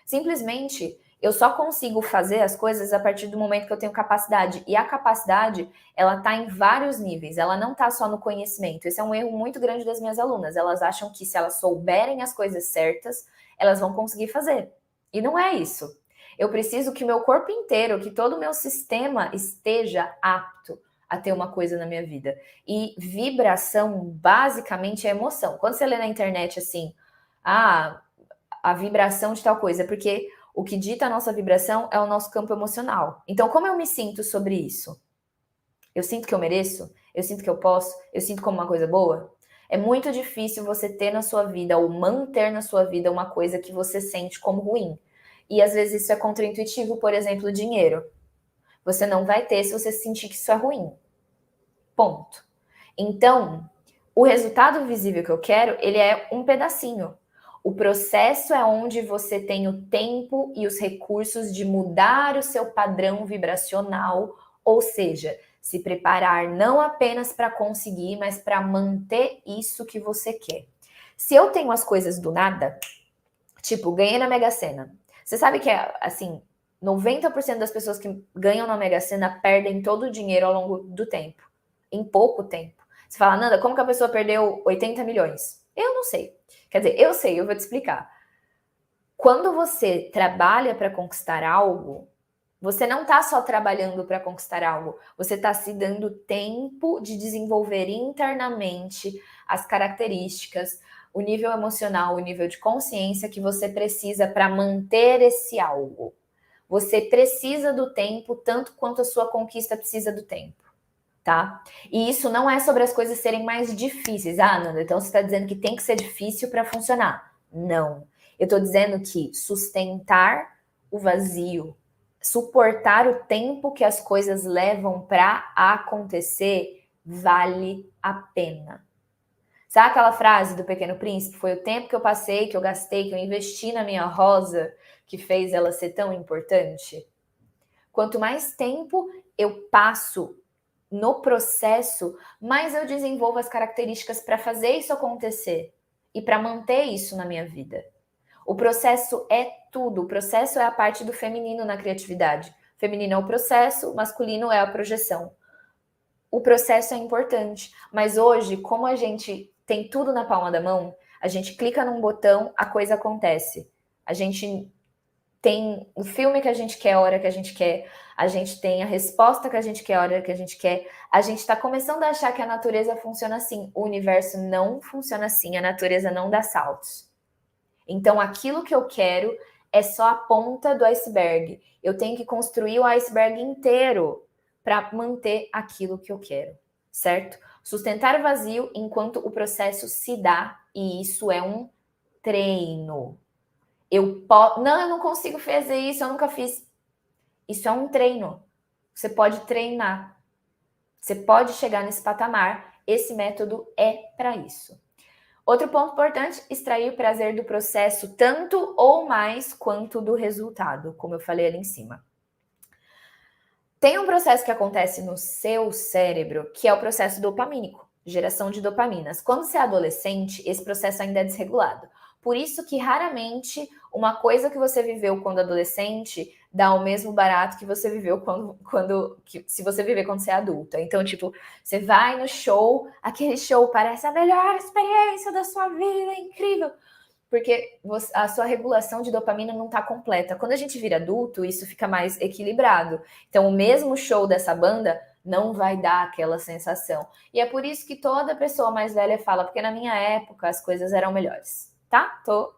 Simplesmente, eu só consigo fazer as coisas a partir do momento que eu tenho capacidade. E a capacidade, ela tá em vários níveis. Ela não tá só no conhecimento. Esse é um erro muito grande das minhas alunas. Elas acham que se elas souberem as coisas certas, elas vão conseguir fazer. E não é isso. Eu preciso que o meu corpo inteiro, que todo o meu sistema esteja apto a ter uma coisa na minha vida. E vibração, basicamente, é emoção. Quando você lê na internet assim, a vibração de tal coisa, é porque o que dita a nossa vibração é o nosso campo emocional. Então, como eu me sinto sobre isso? Eu sinto que eu mereço? Eu sinto que eu posso? Eu sinto como uma coisa boa? É muito difícil você ter na sua vida ou manter na sua vida uma coisa que você sente como ruim. E às vezes isso é contraintuitivo, por exemplo, dinheiro. Você não vai ter se você sentir que isso é ruim. Ponto. Então, o resultado visível que eu quero, ele é um pedacinho. O processo é onde você tem o tempo e os recursos de mudar o seu padrão vibracional, ou seja, se preparar não apenas para conseguir, mas para manter isso que você quer. Se eu tenho as coisas do nada, tipo, ganhei na Mega Sena. Você sabe que é assim, 90% das pessoas que ganham na Mega Sena perdem todo o dinheiro ao longo do tempo, em pouco tempo. Você fala, Nanda, como que a pessoa perdeu 80 milhões? Eu não sei. Quer dizer, eu sei, eu vou te explicar. Quando você trabalha para conquistar algo, Você não está só trabalhando para conquistar algo, você está se dando tempo de desenvolver internamente as características, o nível emocional, o nível de consciência que você precisa para manter esse algo. Você precisa do tempo tanto quanto a sua conquista precisa do tempo, tá? E isso não é sobre as coisas serem mais difíceis. Ah, Nanda, então você está dizendo que tem que ser difícil para funcionar. Não. Eu estou dizendo que sustentar o vazio, suportar o tempo que as coisas levam para acontecer, vale a pena. Sabe aquela frase do Pequeno Príncipe? Foi o tempo que eu passei, que eu gastei, que eu investi na minha rosa, que fez ela ser tão importante? Quanto mais tempo eu passo no processo, mais eu desenvolvo as características para fazer isso acontecer e para manter isso na minha vida. O processo é tudo. O processo é a parte do feminino na criatividade. Feminino é o processo, masculino é a projeção. O processo é importante, mas hoje, como a gente tem tudo na palma da mão, a gente clica num botão, a coisa acontece. A gente tem o filme que a gente quer, a hora que a gente quer, a gente tem a resposta que a gente quer, a hora que a gente quer. A gente está começando a achar que a natureza funciona assim. O universo não funciona assim, a natureza não dá saltos. Então, aquilo que eu quero é só a ponta do iceberg. Eu tenho que construir o iceberg inteiro para manter aquilo que eu quero, certo? Sustentar o vazio enquanto o processo se dá, e isso é um treino. Não, eu não consigo fazer isso, eu nunca fiz. Isso é um treino. Você pode treinar. Você pode chegar nesse patamar. Esse método é para isso. Outro ponto importante, extrair o prazer do processo tanto ou mais quanto do resultado, como eu falei ali em cima. Tem um processo que acontece no seu cérebro, que é o processo dopamínico, geração de dopaminas. Quando você é adolescente, esse processo ainda é desregulado. Por isso que raramente uma coisa que você viveu quando adolescente dá o mesmo barato que você viveu se você viver quando você é adulta. Então, tipo, você vai no show, aquele show parece a melhor experiência da sua vida, é incrível. Porque a sua regulação de dopamina não está completa. Quando a gente vira adulto, isso fica mais equilibrado. Então, o mesmo show dessa banda não vai dar aquela sensação. E é por isso que toda pessoa mais velha fala, porque na minha época as coisas eram melhores, tá? Tô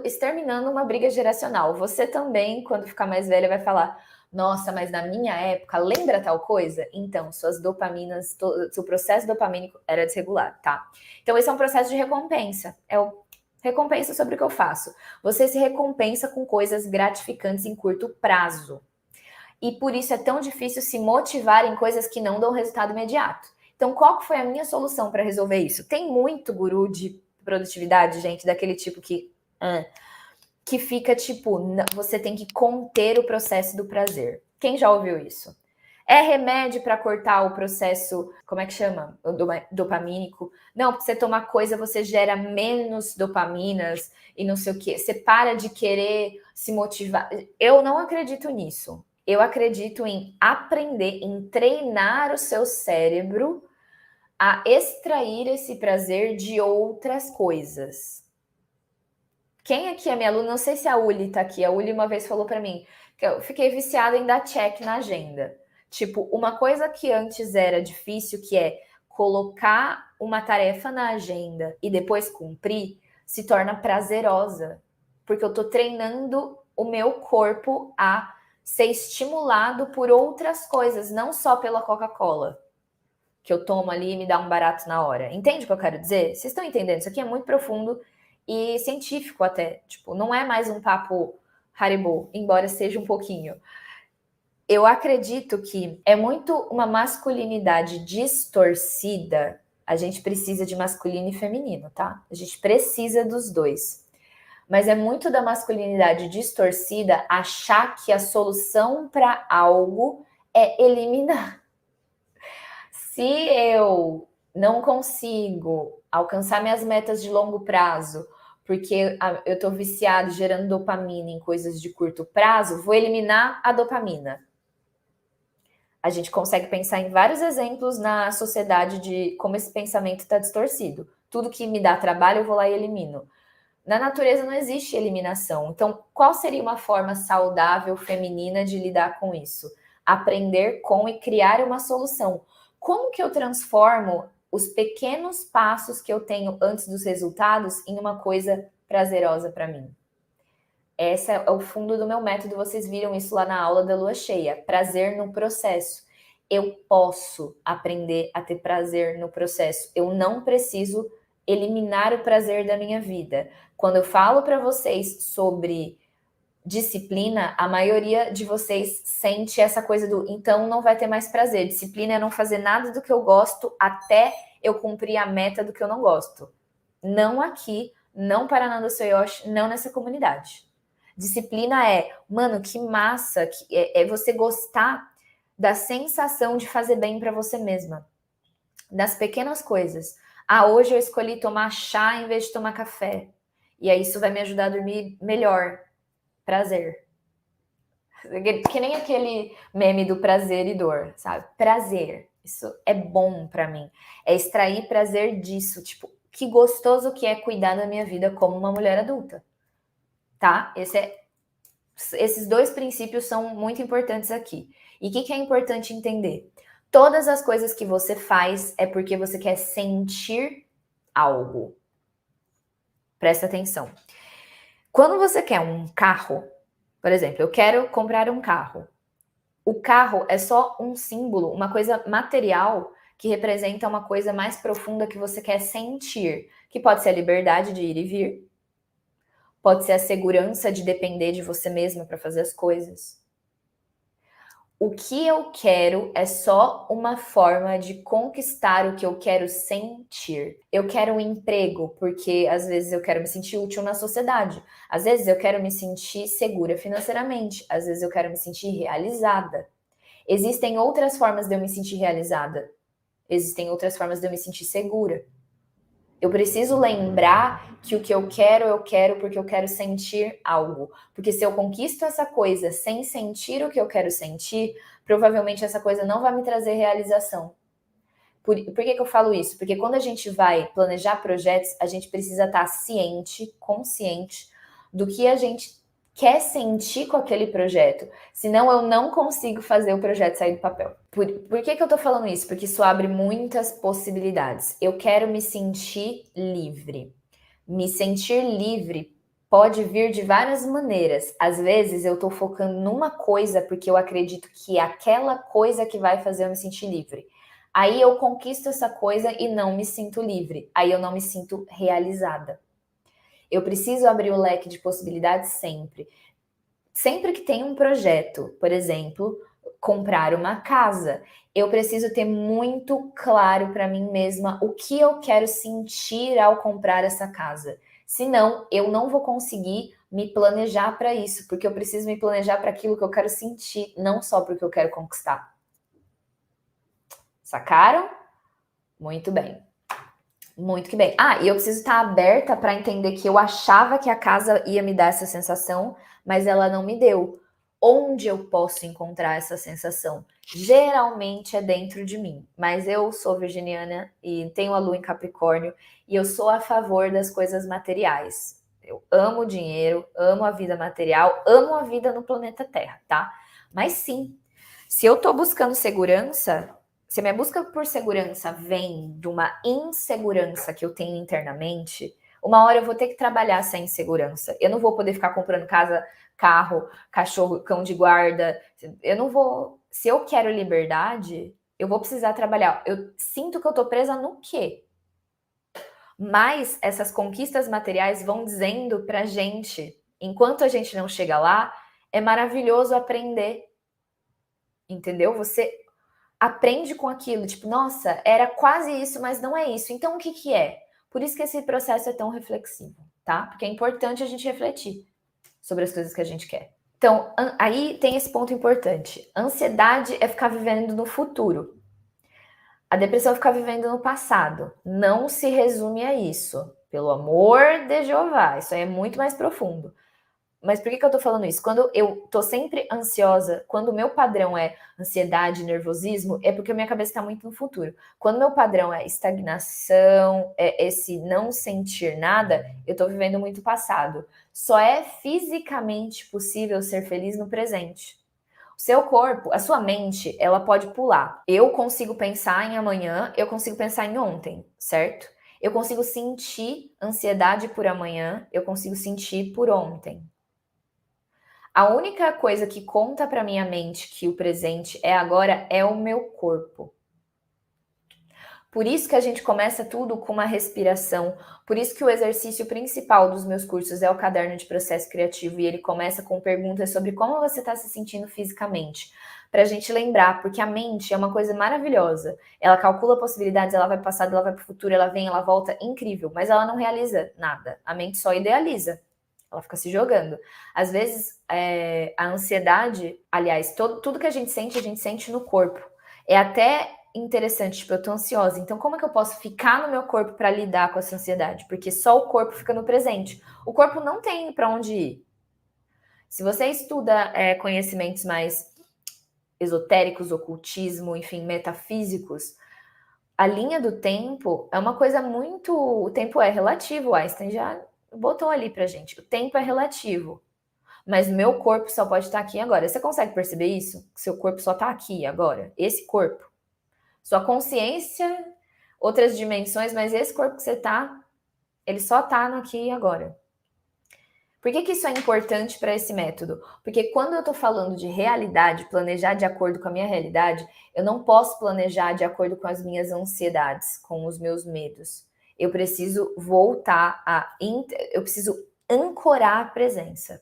exterminando uma briga geracional. Você também, quando ficar mais velha, vai falar: nossa, mas na minha época, lembra tal coisa? Então, suas dopaminas, seu processo dopamínico era desregulado, tá? Então, esse é um processo de recompensa. É o recompensa sobre o que eu faço. Você se recompensa com coisas gratificantes em curto prazo. E por isso é tão difícil se motivar em coisas que não dão resultado imediato. Então, qual foi a minha solução para resolver isso? Tem muito guru de produtividade, gente, daquele tipo que fica tipo, você tem que conter o processo do prazer. Quem já ouviu isso? É remédio para cortar o processo, como é que chama? O dopamínico. Não, porque você tomar coisa, você gera menos dopaminas e não sei o quê. Você para de querer se motivar. Eu não acredito nisso. Eu acredito em aprender, em treinar o seu cérebro a extrair esse prazer de outras coisas. Quem aqui é minha aluna? Não sei se a Uli tá aqui. A Uli uma vez falou para mim que eu fiquei viciada em dar check na agenda. Tipo, uma coisa que antes era difícil, que é colocar uma tarefa na agenda e depois cumprir, se torna prazerosa. Porque eu tô treinando o meu corpo a ser estimulado por outras coisas, não só pela Coca-Cola, que eu tomo ali e me dá um barato na hora. Entende o que eu quero dizer? Vocês estão entendendo? Isso aqui é muito profundo e científico até. Tipo, não é mais um papo Haribo, embora seja um pouquinho. Eu acredito que é muito uma masculinidade distorcida. A gente precisa de masculino e feminino, tá? A gente precisa dos dois. Mas é muito da masculinidade distorcida achar que a solução para algo é eliminar. Se eu não consigo alcançar minhas metas de longo prazo, porque eu estou viciado gerando dopamina em coisas de curto prazo, vou eliminar a dopamina. A gente consegue pensar em vários exemplos na sociedade de como esse pensamento está distorcido. Tudo que me dá trabalho, eu vou lá e elimino. Na natureza não existe eliminação. Então, qual seria uma forma saudável feminina de lidar com isso? Aprender com e criar uma solução. Como que eu transformo os pequenos passos que eu tenho antes dos resultados em uma coisa prazerosa para mim? Esse é o fundo do meu método, vocês viram isso lá na aula da lua cheia. Prazer no processo. Eu posso aprender a ter prazer no processo. Eu não preciso eliminar o prazer da minha vida. Quando eu falo para vocês sobre disciplina, a maioria de vocês sente essa coisa do então não vai ter mais prazer. Disciplina é não fazer nada do que eu gosto até eu cumprir a meta do que eu não gosto. Não aqui, não para Nanda Soyoshi, não nessa comunidade. Disciplina é, mano, que massa, é você gostar da sensação de fazer bem para você mesma. Das pequenas coisas. Ah, hoje eu escolhi tomar chá em vez de tomar café. E aí isso vai me ajudar a dormir melhor. Prazer. Que nem aquele meme do prazer e dor, sabe? Prazer. Isso é bom para mim. É extrair prazer disso. Tipo, que gostoso que é cuidar da minha vida como uma mulher adulta. Tá? Esses dois princípios são muito importantes aqui. E o que é importante entender? Todas as coisas que você faz é porque você quer sentir algo. Presta atenção. Quando você quer um carro, por exemplo, eu quero comprar um carro. O carro é só um símbolo, uma coisa material que representa uma coisa mais profunda que você quer sentir, que pode ser a liberdade de ir e vir, pode ser a segurança de depender de você mesma para fazer as coisas. O que eu quero é só uma forma de conquistar o que eu quero sentir. Eu quero um emprego porque às vezes eu quero me sentir útil na sociedade. Às vezes eu quero me sentir segura financeiramente. Às vezes eu quero me sentir realizada. Existem outras formas de eu me sentir realizada. Existem outras formas de eu me sentir segura. Eu preciso lembrar que o que eu quero porque eu quero sentir algo. Porque se eu conquisto essa coisa sem sentir o que eu quero sentir, provavelmente essa coisa não vai me trazer realização. Por que eu falo isso? Porque quando a gente vai planejar projetos, a gente precisa estar ciente, consciente do que a gente quer sentir com aquele projeto. Senão eu não consigo fazer o projeto sair do papel. Por que eu tô falando isso? Porque isso abre muitas possibilidades. Eu quero me sentir livre. Me sentir livre pode vir de várias maneiras. Às vezes eu tô focando numa coisa porque eu acredito que é aquela coisa que vai fazer eu me sentir livre. Aí eu conquisto essa coisa e não me sinto livre. Aí eu não me sinto realizada. Eu preciso abrir o leque de possibilidades sempre. Sempre que tem um projeto, por exemplo, comprar uma casa, eu preciso ter muito claro para mim mesma o que eu quero sentir ao comprar essa casa. Senão, eu não vou conseguir me planejar para isso, porque eu preciso me planejar para aquilo que eu quero sentir, não só para o que eu quero conquistar. Sacaram? Muito bem. Muito que bem. Ah, e eu preciso estar aberta para entender que eu achava que a casa ia me dar essa sensação, mas ela não me deu. Onde eu posso encontrar essa sensação? Geralmente é dentro de mim, mas eu sou virginiana e tenho a lua em Capricórnio e eu sou a favor das coisas materiais. Eu amo o dinheiro, amo a vida material, amo a vida no planeta Terra, tá? Mas sim, se eu tô buscando segurança, se a minha busca por segurança vem de uma insegurança que eu tenho internamente, uma hora eu vou ter que trabalhar essa insegurança. Eu não vou poder ficar comprando casa, carro, cachorro, cão de guarda. Eu não vou. Se eu quero liberdade, eu vou precisar trabalhar. Eu sinto que eu tô presa no quê? Mas essas conquistas materiais vão dizendo pra gente, enquanto a gente não chega lá, é maravilhoso aprender. Entendeu? Você aprende com aquilo, tipo, nossa, era quase isso, mas não é isso. Então o que que é? Por isso que esse processo é tão reflexivo, tá? Porque é importante a gente refletir sobre as coisas que a gente quer. Então, aí tem esse ponto importante. Ansiedade é ficar vivendo no futuro. A depressão é ficar vivendo no passado. Não se resume a isso. Pelo amor de Jeová, isso aí é muito mais profundo. Mas por que eu tô falando isso? Quando eu tô sempre ansiosa, quando o meu padrão é ansiedade, nervosismo, é porque a minha cabeça está muito no futuro. Quando o meu padrão é estagnação, é esse não sentir nada, eu tô vivendo muito passado. Só é fisicamente possível ser feliz no presente. O seu corpo, a sua mente, ela pode pular. Eu consigo pensar em amanhã, eu consigo pensar em ontem, certo? Eu consigo sentir ansiedade por amanhã, eu consigo sentir por ontem. A única coisa que conta para minha mente que o presente é agora é o meu corpo. Por isso que a gente começa tudo com uma respiração. Por isso que o exercício principal dos meus cursos é o caderno de processo criativo e ele começa com perguntas sobre como você está se sentindo fisicamente. Para a gente lembrar, porque a mente é uma coisa maravilhosa. Ela calcula possibilidades, ela vai para o passado, ela vai para o futuro, ela vem, ela volta, incrível. Mas ela não realiza nada. A mente só idealiza. Ela fica se jogando. Às vezes, a ansiedade, aliás, tudo que a gente sente no corpo. É até interessante, tipo, eu tô ansiosa, então como é que eu posso ficar no meu corpo para lidar com essa ansiedade? Porque só o corpo fica no presente. O corpo não tem para onde ir. Se você estuda conhecimentos mais esotéricos, ocultismo, enfim, metafísicos, a linha do tempo é uma coisa muito. O tempo é relativo, o Einstein já botou ali pra gente. O tempo é relativo. Mas meu corpo só pode estar aqui agora. Você consegue perceber isso? Seu corpo só tá aqui agora. Esse corpo. Sua consciência, outras dimensões, mas esse corpo que você tá, ele só tá no aqui e agora. Por que isso é importante para esse método? Porque quando eu estou falando de realidade, planejar de acordo com a minha realidade, eu não posso planejar de acordo com as minhas ansiedades, com os meus medos. Eu preciso eu preciso ancorar a presença.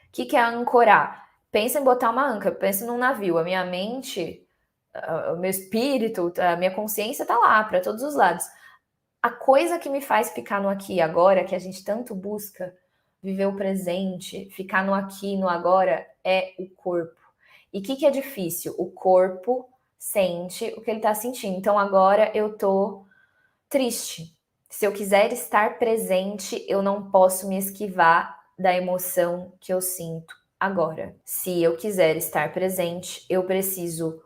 O que é ancorar? Pensa em botar uma âncora, pensa num navio. A minha mente, o meu espírito, a minha consciência está lá para todos os lados. A coisa que me faz ficar no aqui e agora, que a gente tanto busca, viver o presente, ficar no aqui e no agora, é o corpo. E o que é difícil? O corpo sente o que ele está sentindo. Então agora eu tô triste. Se eu quiser estar presente, eu não posso me esquivar da emoção que eu sinto agora. Se eu quiser estar presente, eu preciso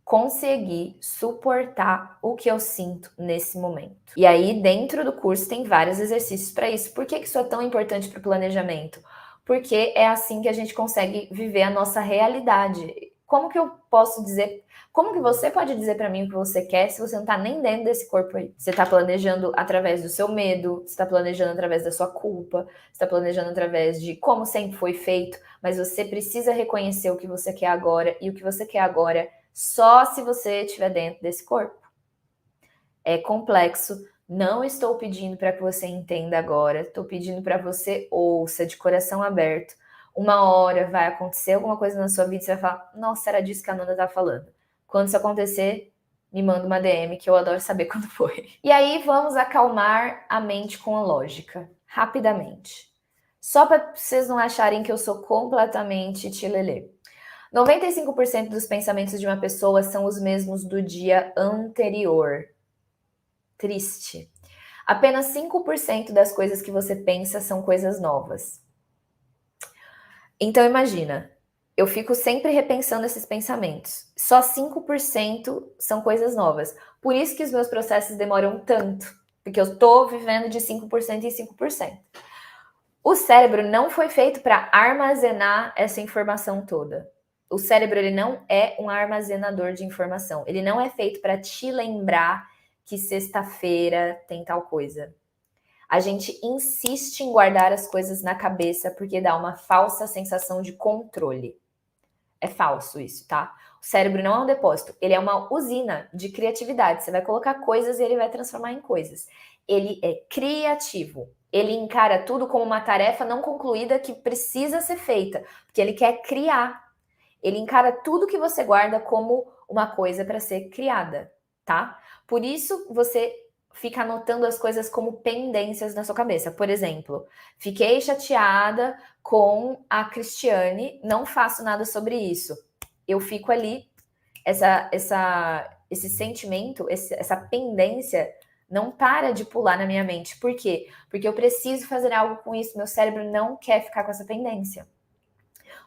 conseguir suportar o que eu sinto nesse momento. E aí, dentro do curso, tem vários exercícios para isso. Por que isso é tão importante para o planejamento? Porque é assim que a gente consegue viver a nossa realidade. Como que eu posso dizer, como que você pode dizer para mim o que você quer se você não tá nem dentro desse corpo aí? Você tá planejando através do seu medo, você tá planejando através da sua culpa, você tá planejando através de como sempre foi feito, mas você precisa reconhecer o que você quer agora, e o que você quer agora só se você estiver dentro desse corpo. É complexo, não estou pedindo para que você entenda agora, estou pedindo para você ouça de coração aberto. Uma hora vai acontecer alguma coisa na sua vida e você vai falar, nossa, era disso que a Nanda tá falando. Quando isso acontecer, me manda uma DM que eu adoro saber quando foi. E aí vamos acalmar a mente com a lógica, rapidamente. Só para vocês não acharem que eu sou completamente tilelê. 95% dos pensamentos de uma pessoa são os mesmos do dia anterior. Triste. Apenas 5% das coisas que você pensa são coisas novas. Então imagina, eu fico sempre repensando esses pensamentos. Só 5% são coisas novas. Por isso que os meus processos demoram tanto, porque eu estou vivendo de 5% em 5%. O cérebro não foi feito para armazenar essa informação toda. O cérebro ele não é um armazenador de informação. Ele não é feito para te lembrar que sexta-feira tem tal coisa. A gente insiste em guardar as coisas na cabeça porque dá uma falsa sensação de controle. É falso isso, tá? O cérebro não é um depósito, ele é uma usina de criatividade. Você vai colocar coisas e ele vai transformar em coisas. Ele é criativo. Ele encara tudo como uma tarefa não concluída que precisa ser feita, porque ele quer criar. Ele encara tudo que você guarda como uma coisa para ser criada, tá? Por isso você fica anotando as coisas como pendências na sua cabeça. Por exemplo, fiquei chateada com a Cristiane, não faço nada sobre isso. Eu fico ali, esse sentimento, essa pendência Não para de pular na minha mente. Por quê? Porque eu preciso fazer algo com isso. Meu cérebro não quer ficar com essa pendência.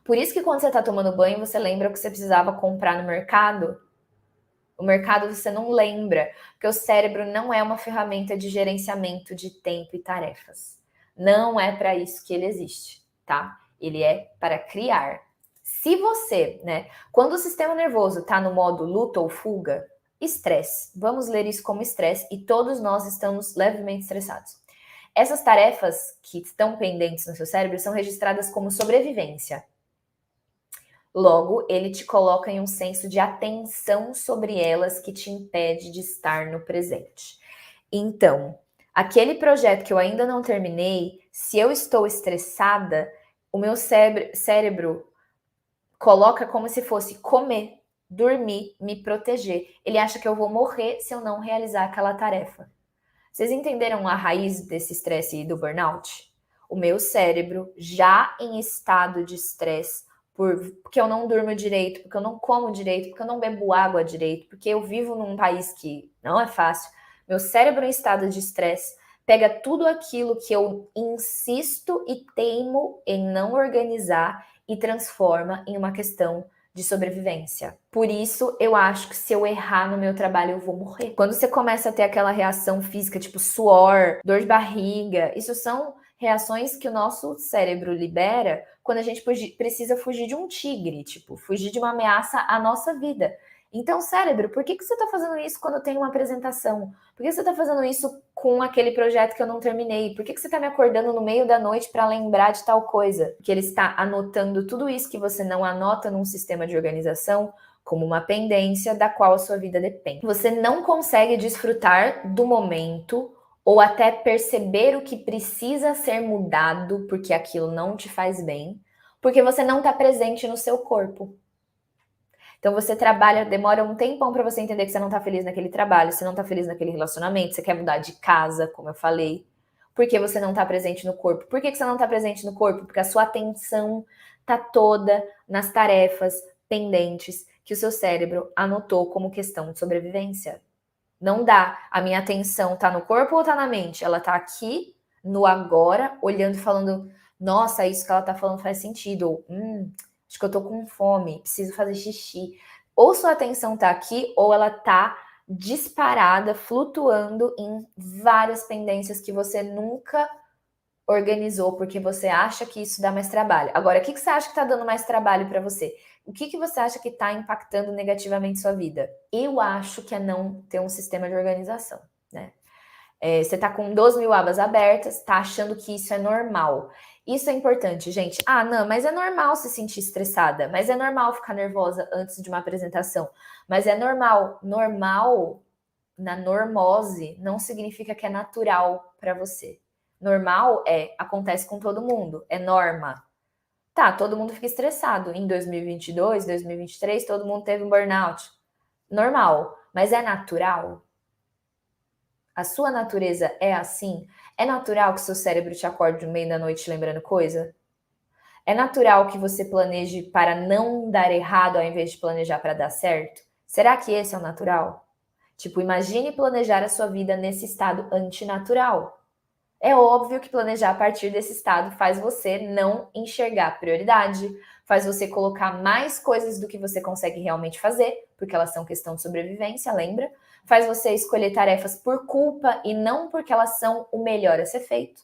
Por isso que quando você está tomando banho, você lembra o que você precisava comprar no mercado. O mercado você não lembra, porque o cérebro não é uma ferramenta de gerenciamento de tempo e tarefas. Não é para isso que ele existe, tá? Ele é para criar. Se você, né, quando o sistema nervoso está no modo luta ou fuga, estresse. Vamos ler isso como estresse e todos nós estamos levemente estressados. Essas tarefas que estão pendentes no seu cérebro são registradas como sobrevivência. Logo, ele te coloca em um senso de atenção sobre elas que te impede de estar no presente. Então, aquele projeto que eu ainda não terminei, se eu estou estressada, o meu cérebro coloca como se fosse comer, dormir, me proteger. Ele acha que eu vou morrer se eu não realizar aquela tarefa. Vocês entenderam a raiz desse estresse e do burnout? O meu cérebro, já em estado de estresse, porque eu não durmo direito, porque eu não como direito, porque eu não bebo água direito, porque eu vivo num país que não é fácil. Meu cérebro em estado de estresse pega tudo aquilo que eu insisto e teimo em não organizar e transforma em uma questão de sobrevivência. Por isso, eu acho que se eu errar no meu trabalho, eu vou morrer. Quando você começa a ter aquela reação física, tipo suor, dor de barriga, isso são reações que o nosso cérebro libera quando a gente precisa fugir de um tigre, tipo, fugir de uma ameaça à nossa vida. Então, cérebro, por que você está fazendo isso quando tem uma apresentação? Por que você está fazendo isso com aquele projeto que eu não terminei? Por que você está me acordando no meio da noite para lembrar de tal coisa? Que ele está anotando tudo isso que você não anota num sistema de organização como uma pendência da qual a sua vida depende. Você não consegue desfrutar do momento ou até perceber o que precisa ser mudado porque aquilo não te faz bem, porque você não está presente no seu corpo. Então você trabalha, demora um tempão para você entender que você não tá feliz naquele trabalho, você não tá feliz naquele relacionamento, você quer mudar de casa, como eu falei, porque você não tá presente no corpo. Por que você não tá presente no corpo? Porque a sua atenção tá toda nas tarefas pendentes que o seu cérebro anotou como questão de sobrevivência. Não dá. A minha atenção tá no corpo ou tá na mente? Ela tá aqui, no agora, olhando e falando, nossa, isso que ela tá falando faz sentido. Ou, acho que eu tô com fome, preciso fazer xixi. Ou sua atenção tá aqui, ou ela tá disparada, flutuando em várias pendências que você nunca organizou, porque você acha que isso dá mais trabalho. Agora, o que você acha que tá dando mais trabalho para você? O que você acha que tá impactando negativamente sua vida? Eu acho que é não ter um sistema de organização, né? Você tá com 12 mil abas abertas, tá achando que isso é normal. Isso é importante, gente. Ah, não, mas é normal se sentir estressada, mas é normal ficar nervosa antes de uma apresentação, mas é normal. Normal, na normose, não significa que é natural para você. Normal acontece com todo mundo, é norma. Tá, todo mundo fica estressado. Em 2022, 2023, todo mundo teve um burnout. Normal, mas é natural? A sua natureza é assim? É natural que seu cérebro te acorde no meio da noite lembrando coisa? É natural que você planeje para não dar errado ao invés de planejar para dar certo? Será que esse é o natural? Tipo, imagine planejar a sua vida nesse estado antinatural. É óbvio que planejar a partir desse estado faz você não enxergar prioridade, faz você colocar mais coisas do que você consegue realmente fazer, porque elas são questão de sobrevivência, lembra? Faz você escolher tarefas por culpa e não porque elas são o melhor a ser feito.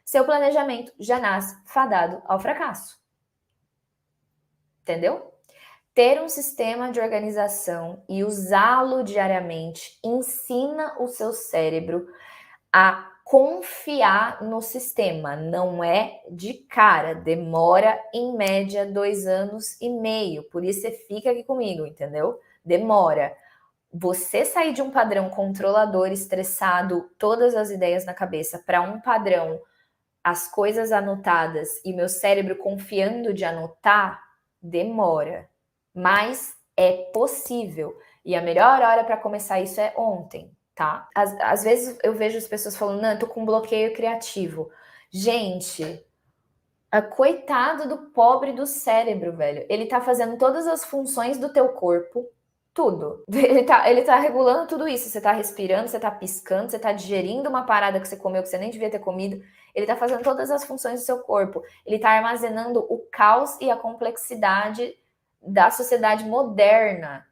Seu planejamento já nasce fadado ao fracasso. Entendeu? Ter um sistema de organização e usá-lo diariamente ensina o seu cérebro a confiar no sistema. Não é de cara, demora em média 2 anos e meio. Por isso você fica aqui comigo, entendeu? Demora. Você sair de um padrão controlador, estressado, todas as ideias na cabeça, para um padrão, as coisas anotadas e meu cérebro confiando de anotar, demora. Mas é possível. E a melhor hora para começar isso é ontem, tá? Às vezes eu vejo as pessoas falando, não, eu tô com bloqueio criativo. Gente, coitado do pobre do cérebro, velho. Ele tá fazendo todas as funções do teu corpo Tudo. Ele tá regulando tudo isso. Você tá respirando, você tá piscando, você tá digerindo uma parada que você comeu que você nem devia ter comido. Ele tá fazendo todas as funções do seu corpo. Ele tá armazenando o caos e a complexidade da sociedade moderna.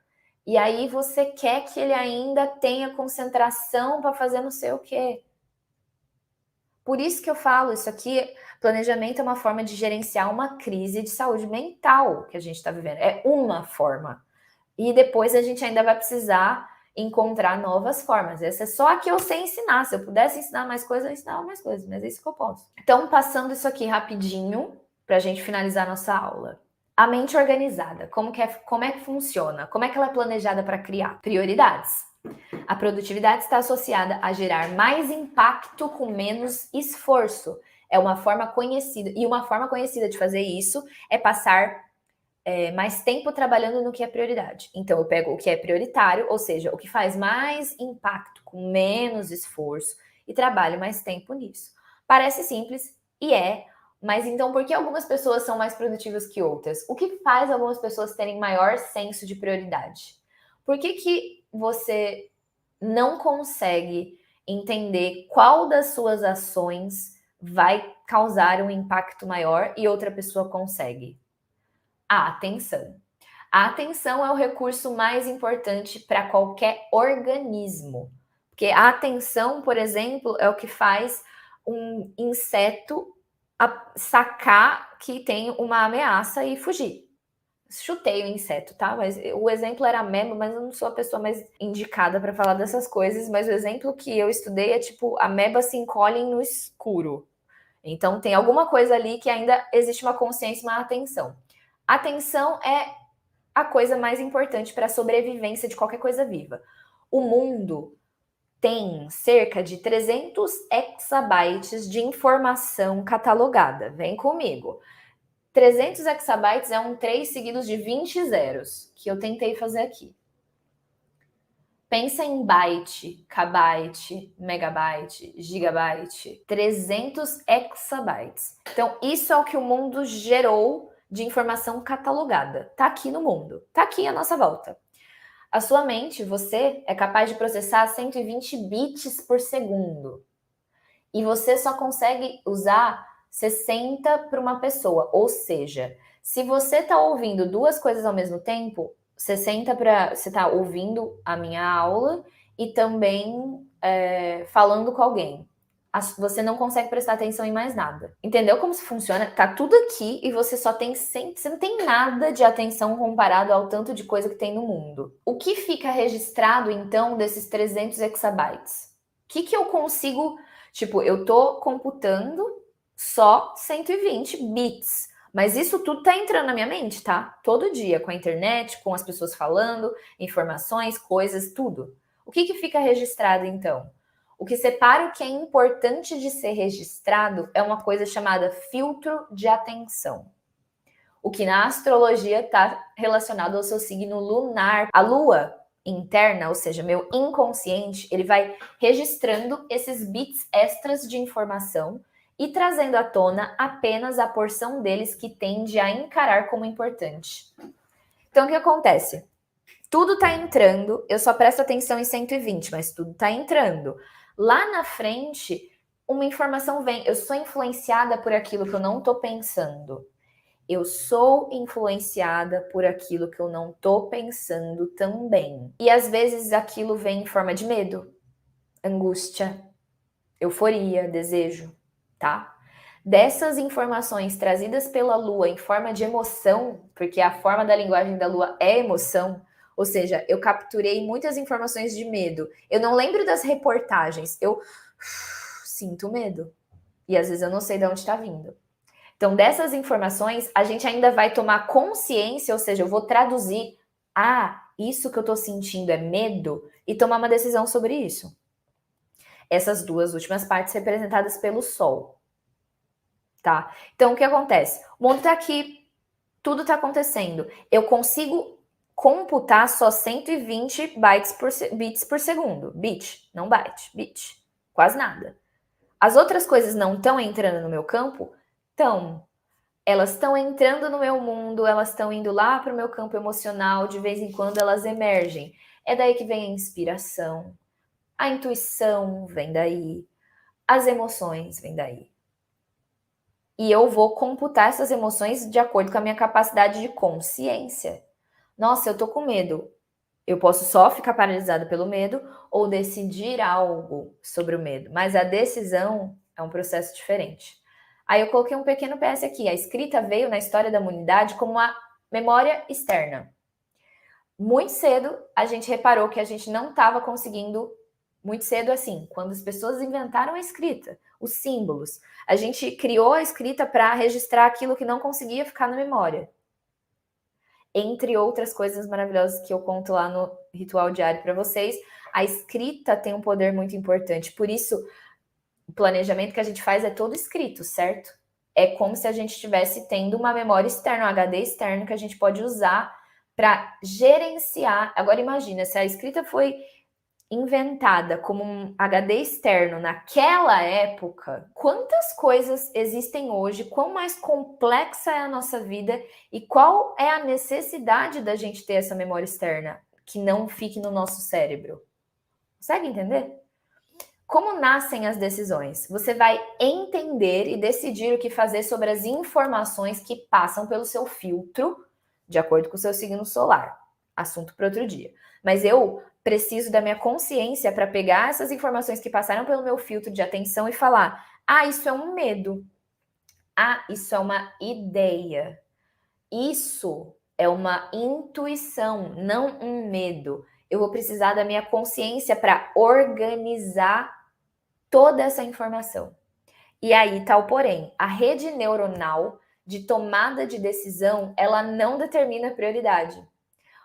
E aí você quer que ele ainda tenha concentração para fazer não sei o quê. Por isso que eu falo, isso aqui, planejamento é uma forma de gerenciar uma crise de saúde mental que a gente está vivendo. É uma forma. E depois a gente ainda vai precisar encontrar novas formas. Essa é só a que eu sei ensinar. Se eu pudesse ensinar mais coisas, eu ensinava mais coisas, mas é isso que eu posso. Então, passando isso aqui rapidinho, para a gente finalizar nossa aula. A mente organizada, como é que funciona? Como é que ela é planejada para criar? Prioridades. A produtividade está associada a gerar mais impacto com menos esforço. É uma forma conhecida. E uma forma conhecida de fazer isso é passar mais tempo trabalhando no que é prioridade. Então, eu pego o que é prioritário, ou seja, o que faz mais impacto com menos esforço e trabalho mais tempo nisso. Parece simples e mas então por que algumas pessoas são mais produtivas que outras? O que faz algumas pessoas terem maior senso de prioridade? Por que você não consegue entender qual das suas ações vai causar um impacto maior e outra pessoa consegue? A atenção. A atenção é o recurso mais importante para qualquer organismo. Porque a atenção, por exemplo, é o que faz um inseto sacar que tem uma ameaça e fugir. Chutei o inseto, tá? Mas o exemplo era ameba, mas eu não sou a pessoa mais indicada para falar dessas coisas. Mas o exemplo que eu estudei é tipo: ameba se encolhem no escuro. Então tem alguma coisa ali que ainda existe uma consciência, uma atenção. Atenção é a coisa mais importante para a sobrevivência de qualquer coisa viva. O mundo tem cerca de 300 exabytes de informação catalogada. Vem comigo. 300 exabytes é um 3 seguidos de 20 zeros, que eu tentei fazer aqui. Pensa em byte, kbyte, megabyte, gigabyte, 300 exabytes. Então, isso é o que o mundo gerou de informação catalogada. Tá aqui no mundo, tá aqui à nossa volta. A sua mente, você, é capaz de processar 120 bits por segundo. E você só consegue usar 60 para uma pessoa. Ou seja, se você está ouvindo duas coisas ao mesmo tempo, 60 para você está ouvindo a minha aula e também falando com alguém. Você não consegue prestar atenção em mais nada. Entendeu como isso funciona? Tá tudo aqui e você só tem 100, você não tem nada de atenção comparado ao tanto de coisa que tem no mundo. O que fica registrado então desses 300 exabytes? O que eu consigo, tipo, eu tô computando só 120 bits, mas isso tudo tá entrando na minha mente, tá? Todo dia, com a internet, com as pessoas falando, informações, coisas, tudo. O que fica registrado então? O que separa o que é importante de ser registrado é uma coisa chamada filtro de atenção. O que na astrologia está relacionado ao seu signo lunar. A lua interna, ou seja, meu inconsciente, ele vai registrando esses bits extras de informação e trazendo à tona apenas a porção deles que tende a encarar como importante. Então, o que acontece? Tudo está entrando, eu só presto atenção em 120, mas tudo está entrando. Lá na frente, uma informação vem. Eu sou influenciada por aquilo que eu não estou pensando. Eu sou influenciada por aquilo que eu não estou pensando também. E às vezes aquilo vem em forma de medo, angústia, euforia, desejo, tá? Dessas informações trazidas pela Lua em forma de emoção, porque a forma da linguagem da Lua é emoção, ou seja, eu capturei muitas informações de medo. Eu não lembro das reportagens, eu sinto medo. E às vezes eu não sei de onde está vindo. Então, dessas informações, a gente ainda vai tomar consciência, ou seja, eu vou traduzir, isso que eu estou sentindo é medo, e tomar uma decisão sobre isso. Essas duas últimas partes representadas pelo Sol. Tá? Então, o que acontece? O mundo está aqui, tudo está acontecendo. Eu consigo computar só 120 bits por segundo. Bit, não byte, bit. Quase nada. As outras coisas não estão entrando no meu campo? Então, Elas estão entrando no meu mundo, elas estão indo lá para o meu campo emocional, de vez em quando elas emergem. É daí que vem a inspiração, a intuição vem daí, as emoções vêm daí. E eu vou computar essas emoções de acordo com a minha capacidade de consciência. Nossa, eu tô com medo. Eu posso só ficar paralisada pelo medo ou decidir algo sobre o medo. Mas a decisão é um processo diferente. Aí eu coloquei um pequeno PS aqui. A escrita veio na história da humanidade como uma memória externa. Muito cedo a gente reparou que a gente não estava conseguindo, muito cedo assim, quando as pessoas inventaram a escrita, os símbolos. A gente criou a escrita para registrar aquilo que não conseguia ficar na memória. Entre outras coisas maravilhosas que eu conto lá no ritual diário para vocês, a escrita tem um poder muito importante. Por isso, o planejamento que a gente faz é todo escrito, certo? É como se a gente estivesse tendo uma memória externa, um HD externo que a gente pode usar para gerenciar. Agora imagina, se a escrita foi inventada como um HD externo naquela época, quantas coisas existem hoje, quão mais complexa é a nossa vida e qual é a necessidade da gente ter essa memória externa que não fique no nosso cérebro? Consegue entender? Como nascem as decisões? Você vai entender e decidir o que fazer sobre as informações que passam pelo seu filtro, de acordo com o seu signo solar. Assunto para outro dia. Mas eu preciso da minha consciência para pegar essas informações que passaram pelo meu filtro de atenção e falar: ah, isso é um medo. Ah, isso é uma ideia. Isso é uma intuição, não um medo. Eu vou precisar da minha consciência para organizar toda essa informação. E aí tá o porém, a rede neuronal de tomada de decisão, ela não determina prioridade.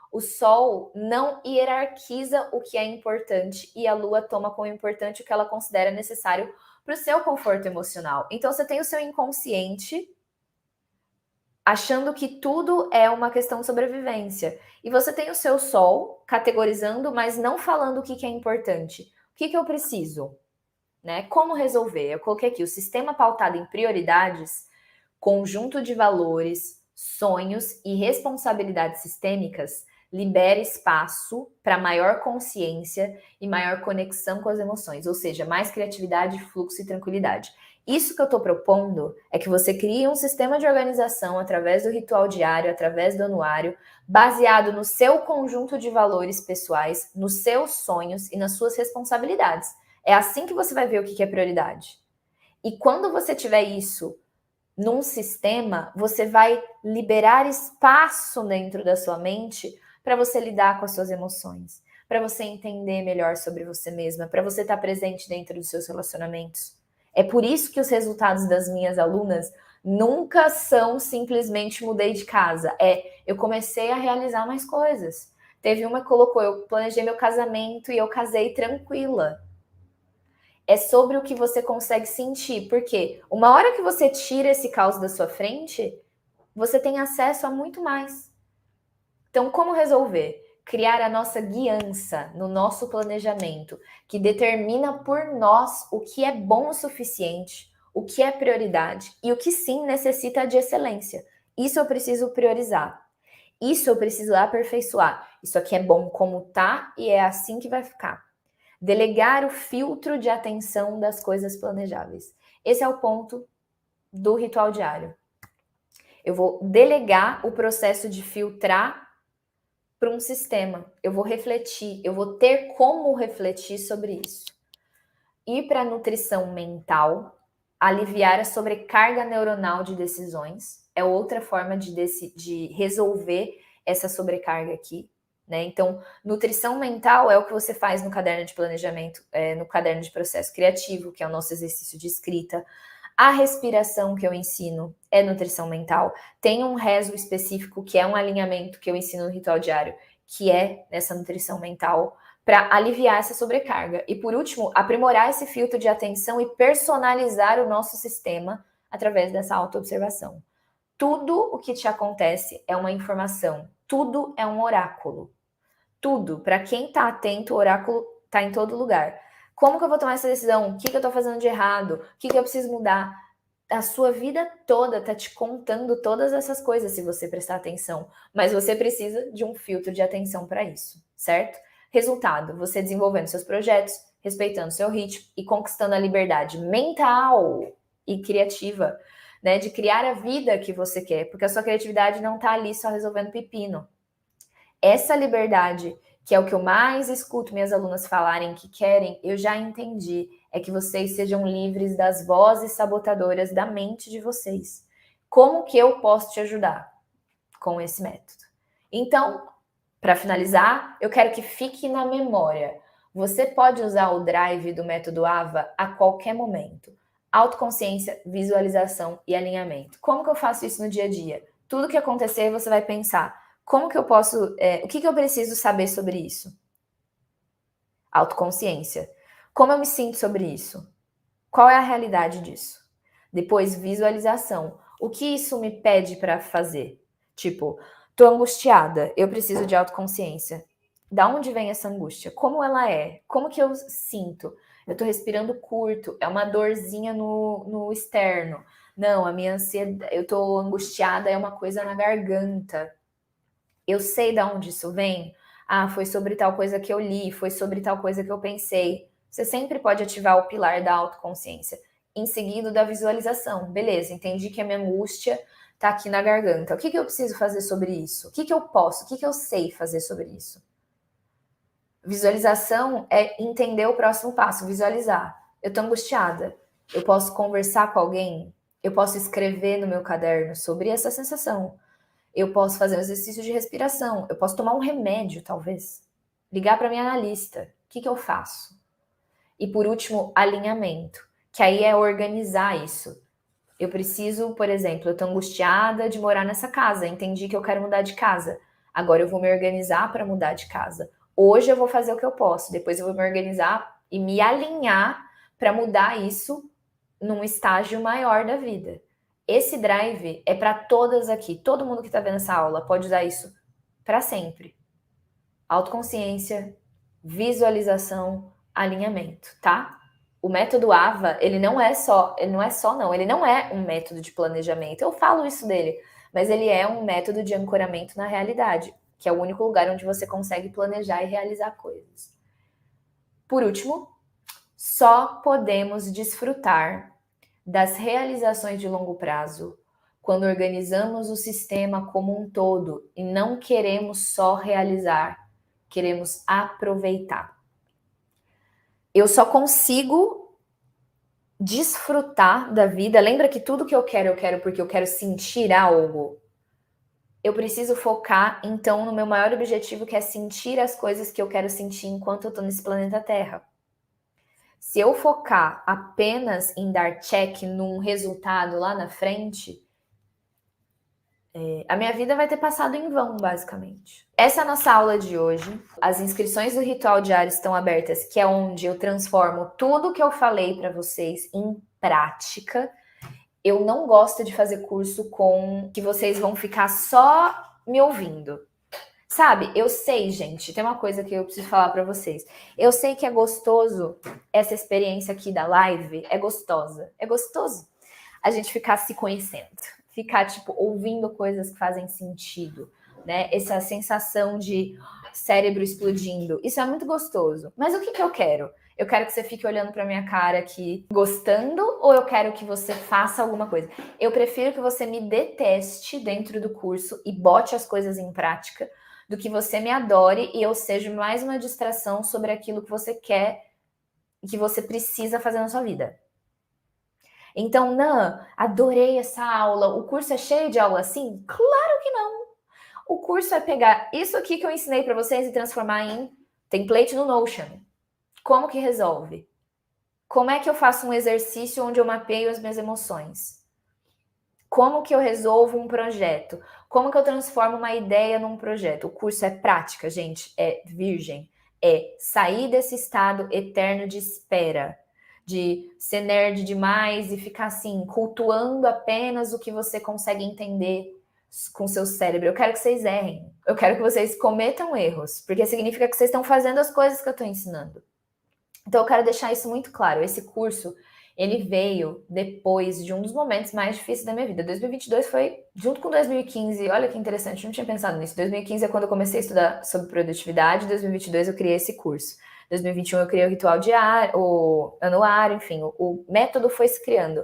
O Sol não hierarquiza o que é importante e a Lua toma como importante o que ela considera necessário para o seu conforto emocional. Então você tem o seu inconsciente achando que tudo é uma questão de sobrevivência. E você tem o seu Sol categorizando, mas não falando o que é importante. O que eu preciso? Né? Como resolver? Eu coloquei aqui o sistema pautado em prioridades, conjunto de valores, sonhos e responsabilidades sistêmicas libera espaço para maior consciência e maior conexão com as emoções, ou seja, mais criatividade, fluxo e tranquilidade. Isso que eu estou propondo é que você crie um sistema de organização através do ritual diário, através do anuário, baseado no seu conjunto de valores pessoais, nos seus sonhos e nas suas responsabilidades. É assim que você vai ver o que é prioridade. E quando você tiver isso num sistema, você vai liberar espaço dentro da sua mente para você lidar com as suas emoções, para você entender melhor sobre você mesma, para você estar presente dentro dos seus relacionamentos. É por isso que os resultados das minhas alunas nunca são simplesmente mudei de casa. Eu comecei a realizar mais coisas. Teve uma que colocou, eu planejei meu casamento e eu casei tranquila. É sobre o que você consegue sentir, porque uma hora que você tira esse caos da sua frente, você tem acesso a muito mais. Então, como resolver? Criar a nossa guiança no nosso planejamento, que determina por nós o que é bom o suficiente, o que é prioridade e o que sim necessita de excelência. Isso eu preciso priorizar. Isso eu preciso aperfeiçoar. Isso aqui é bom como tá e é assim que vai ficar. Delegar o filtro de atenção das coisas planejáveis. Esse é o ponto do ritual diário. Eu vou delegar o processo de filtrar para um sistema. Eu vou refletir, eu vou ter como refletir sobre isso. Ir para a nutrição mental, aliviar a sobrecarga neuronal de decisões, é outra forma de resolver essa sobrecarga aqui. Né? Então, nutrição mental é o que você faz no caderno de planejamento, no caderno de processo criativo, que é o nosso exercício de escrita. A respiração que eu ensino é nutrição mental. Tem um rezo específico, que é um alinhamento que eu ensino no ritual diário, que é nessa nutrição mental, para aliviar essa sobrecarga. E por último, aprimorar esse filtro de atenção e personalizar o nosso sistema através dessa autoobservação. Tudo o que te acontece é uma informação. Tudo é um oráculo. Tudo. Para quem está atento, o oráculo está em todo lugar. Como que eu vou tomar essa decisão? O que eu estou fazendo de errado? O que eu preciso mudar? A sua vida toda tá te contando todas essas coisas se você prestar atenção, mas você precisa de um filtro de atenção para isso, certo? Resultado, você desenvolvendo seus projetos, respeitando seu ritmo e conquistando a liberdade mental e criativa, né, de criar a vida que você quer, porque a sua criatividade não tá ali só resolvendo pepino. Essa liberdade, que é o que eu mais escuto minhas alunas falarem que querem, eu já entendi, é que vocês sejam livres das vozes sabotadoras da mente de vocês. Como que eu posso te ajudar com esse método? Então, para finalizar, eu quero que fique na memória. Você pode usar o drive do método AVA a qualquer momento. Autoconsciência, visualização e alinhamento. Como que eu faço isso no dia a dia? Tudo que acontecer, você vai pensar, como que eu posso, o que eu preciso saber sobre isso? Autoconsciência. Como eu me sinto sobre isso? Qual é a realidade disso? Depois, visualização. O que isso me pede para fazer? Tipo, tô angustiada, eu preciso de autoconsciência. Da onde vem essa angústia? Como ela é? Como que eu sinto? Eu tô respirando curto, é uma dorzinha no externo. Não, a minha ansiedade, eu tô angustiada, é uma coisa na garganta. Eu sei de onde isso vem. Ah, foi sobre tal coisa que eu li, foi sobre tal coisa que eu pensei. Você sempre pode ativar o pilar da autoconsciência. Em seguida, da visualização. Beleza, entendi que a minha angústia está aqui na garganta. O que eu preciso fazer sobre isso? O que eu posso? O que eu sei fazer sobre isso? Visualização é entender o próximo passo, visualizar. Eu estou angustiada. Eu posso conversar com alguém? Eu posso escrever no meu caderno sobre essa sensação. Eu posso fazer um exercício de respiração. Eu posso tomar um remédio, talvez. Ligar para minha analista. O que eu faço? E por último, alinhamento, que aí é organizar isso. Eu preciso, por exemplo, eu tô angustiada de morar nessa casa, entendi que eu quero mudar de casa. Agora eu vou me organizar para mudar de casa. Hoje eu vou fazer o que eu posso, depois eu vou me organizar e me alinhar para mudar isso num estágio maior da vida. Esse drive é para todas aqui, todo mundo que está vendo essa aula pode usar isso para sempre. Autoconsciência, visualização, alinhamento, tá? O método AVA, ele não é um método de planejamento. Eu falo isso dele, mas ele é um método de ancoramento na realidade, que é o único lugar onde você consegue planejar e realizar coisas. Por último, só podemos desfrutar das realizações de longo prazo quando organizamos o sistema como um todo e não queremos só realizar, queremos aproveitar. Eu só consigo desfrutar da vida. Lembra que tudo que eu quero porque eu quero sentir algo. Eu preciso focar, então, no meu maior objetivo, que é sentir as coisas que eu quero sentir enquanto eu tô nesse planeta Terra. Se eu focar apenas em dar check num resultado lá na frente, a minha vida vai ter passado em vão, basicamente. Essa é a nossa aula de hoje. As inscrições do Ritual Diário estão abertas, que é onde eu transformo tudo que eu falei para vocês em prática. Eu não gosto de fazer curso com que vocês vão ficar só me ouvindo. Sabe, eu sei, gente, tem uma coisa que eu preciso falar para vocês. Eu sei que é gostoso, essa experiência aqui da live é gostosa. É gostoso a gente ficar se conhecendo, ficar, tipo, ouvindo coisas que fazem sentido, né? Essa sensação de cérebro explodindo. Isso é muito gostoso. Mas o que eu quero? Eu quero que você fique olhando pra minha cara aqui, gostando, ou eu quero que você faça alguma coisa? Eu prefiro que você me deteste dentro do curso e bote as coisas em prática, do que você me adore e eu seja mais uma distração sobre aquilo que você quer e que você precisa fazer na sua vida. Então, Nan, adorei essa aula. O curso é cheio de aula assim? Claro que não. O curso é pegar isso aqui que eu ensinei para vocês e transformar em template no Notion. Como que resolve? Como é que eu faço um exercício onde eu mapeio as minhas emoções? Como que eu resolvo um projeto? Como que eu transformo uma ideia num projeto? O curso é prática, gente, é virgem. É sair desse estado eterno de espera, de ser nerd demais e ficar assim, cultuando apenas o que você consegue entender com seu cérebro. Eu quero que vocês errem. Eu quero que vocês cometam erros, porque significa que vocês estão fazendo as coisas que eu estou ensinando. Então eu quero deixar isso muito claro. Esse curso, ele veio depois de um dos momentos mais difíceis da minha vida. 2022 foi junto com 2015, olha que interessante, não tinha pensado nisso. 2015 é quando eu comecei a estudar sobre produtividade, 2022 eu criei esse curso. 2021 eu criei o ritual diário, o anuário, enfim, o método foi se criando.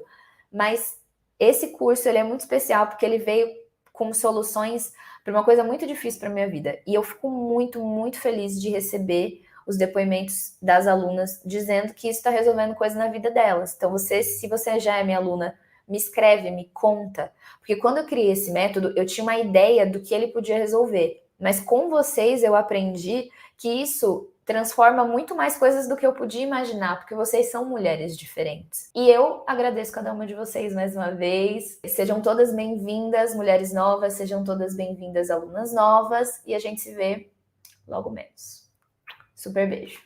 Mas esse curso ele é muito especial porque ele veio com soluções para uma coisa muito difícil para minha vida. E eu fico muito, muito feliz de receber os depoimentos das alunas dizendo que isso está resolvendo coisa na vida delas. Então, se você já é minha aluna, me escreve, me conta. Porque quando eu criei esse método, eu tinha uma ideia do que ele podia resolver. Mas com vocês eu aprendi que isso transforma muito mais coisas do que eu podia imaginar, porque vocês são mulheres diferentes. E eu agradeço cada uma de vocês mais uma vez. Sejam todas bem-vindas, mulheres novas, sejam todas bem-vindas, alunas novas, e a gente se vê logo menos. Super beijo.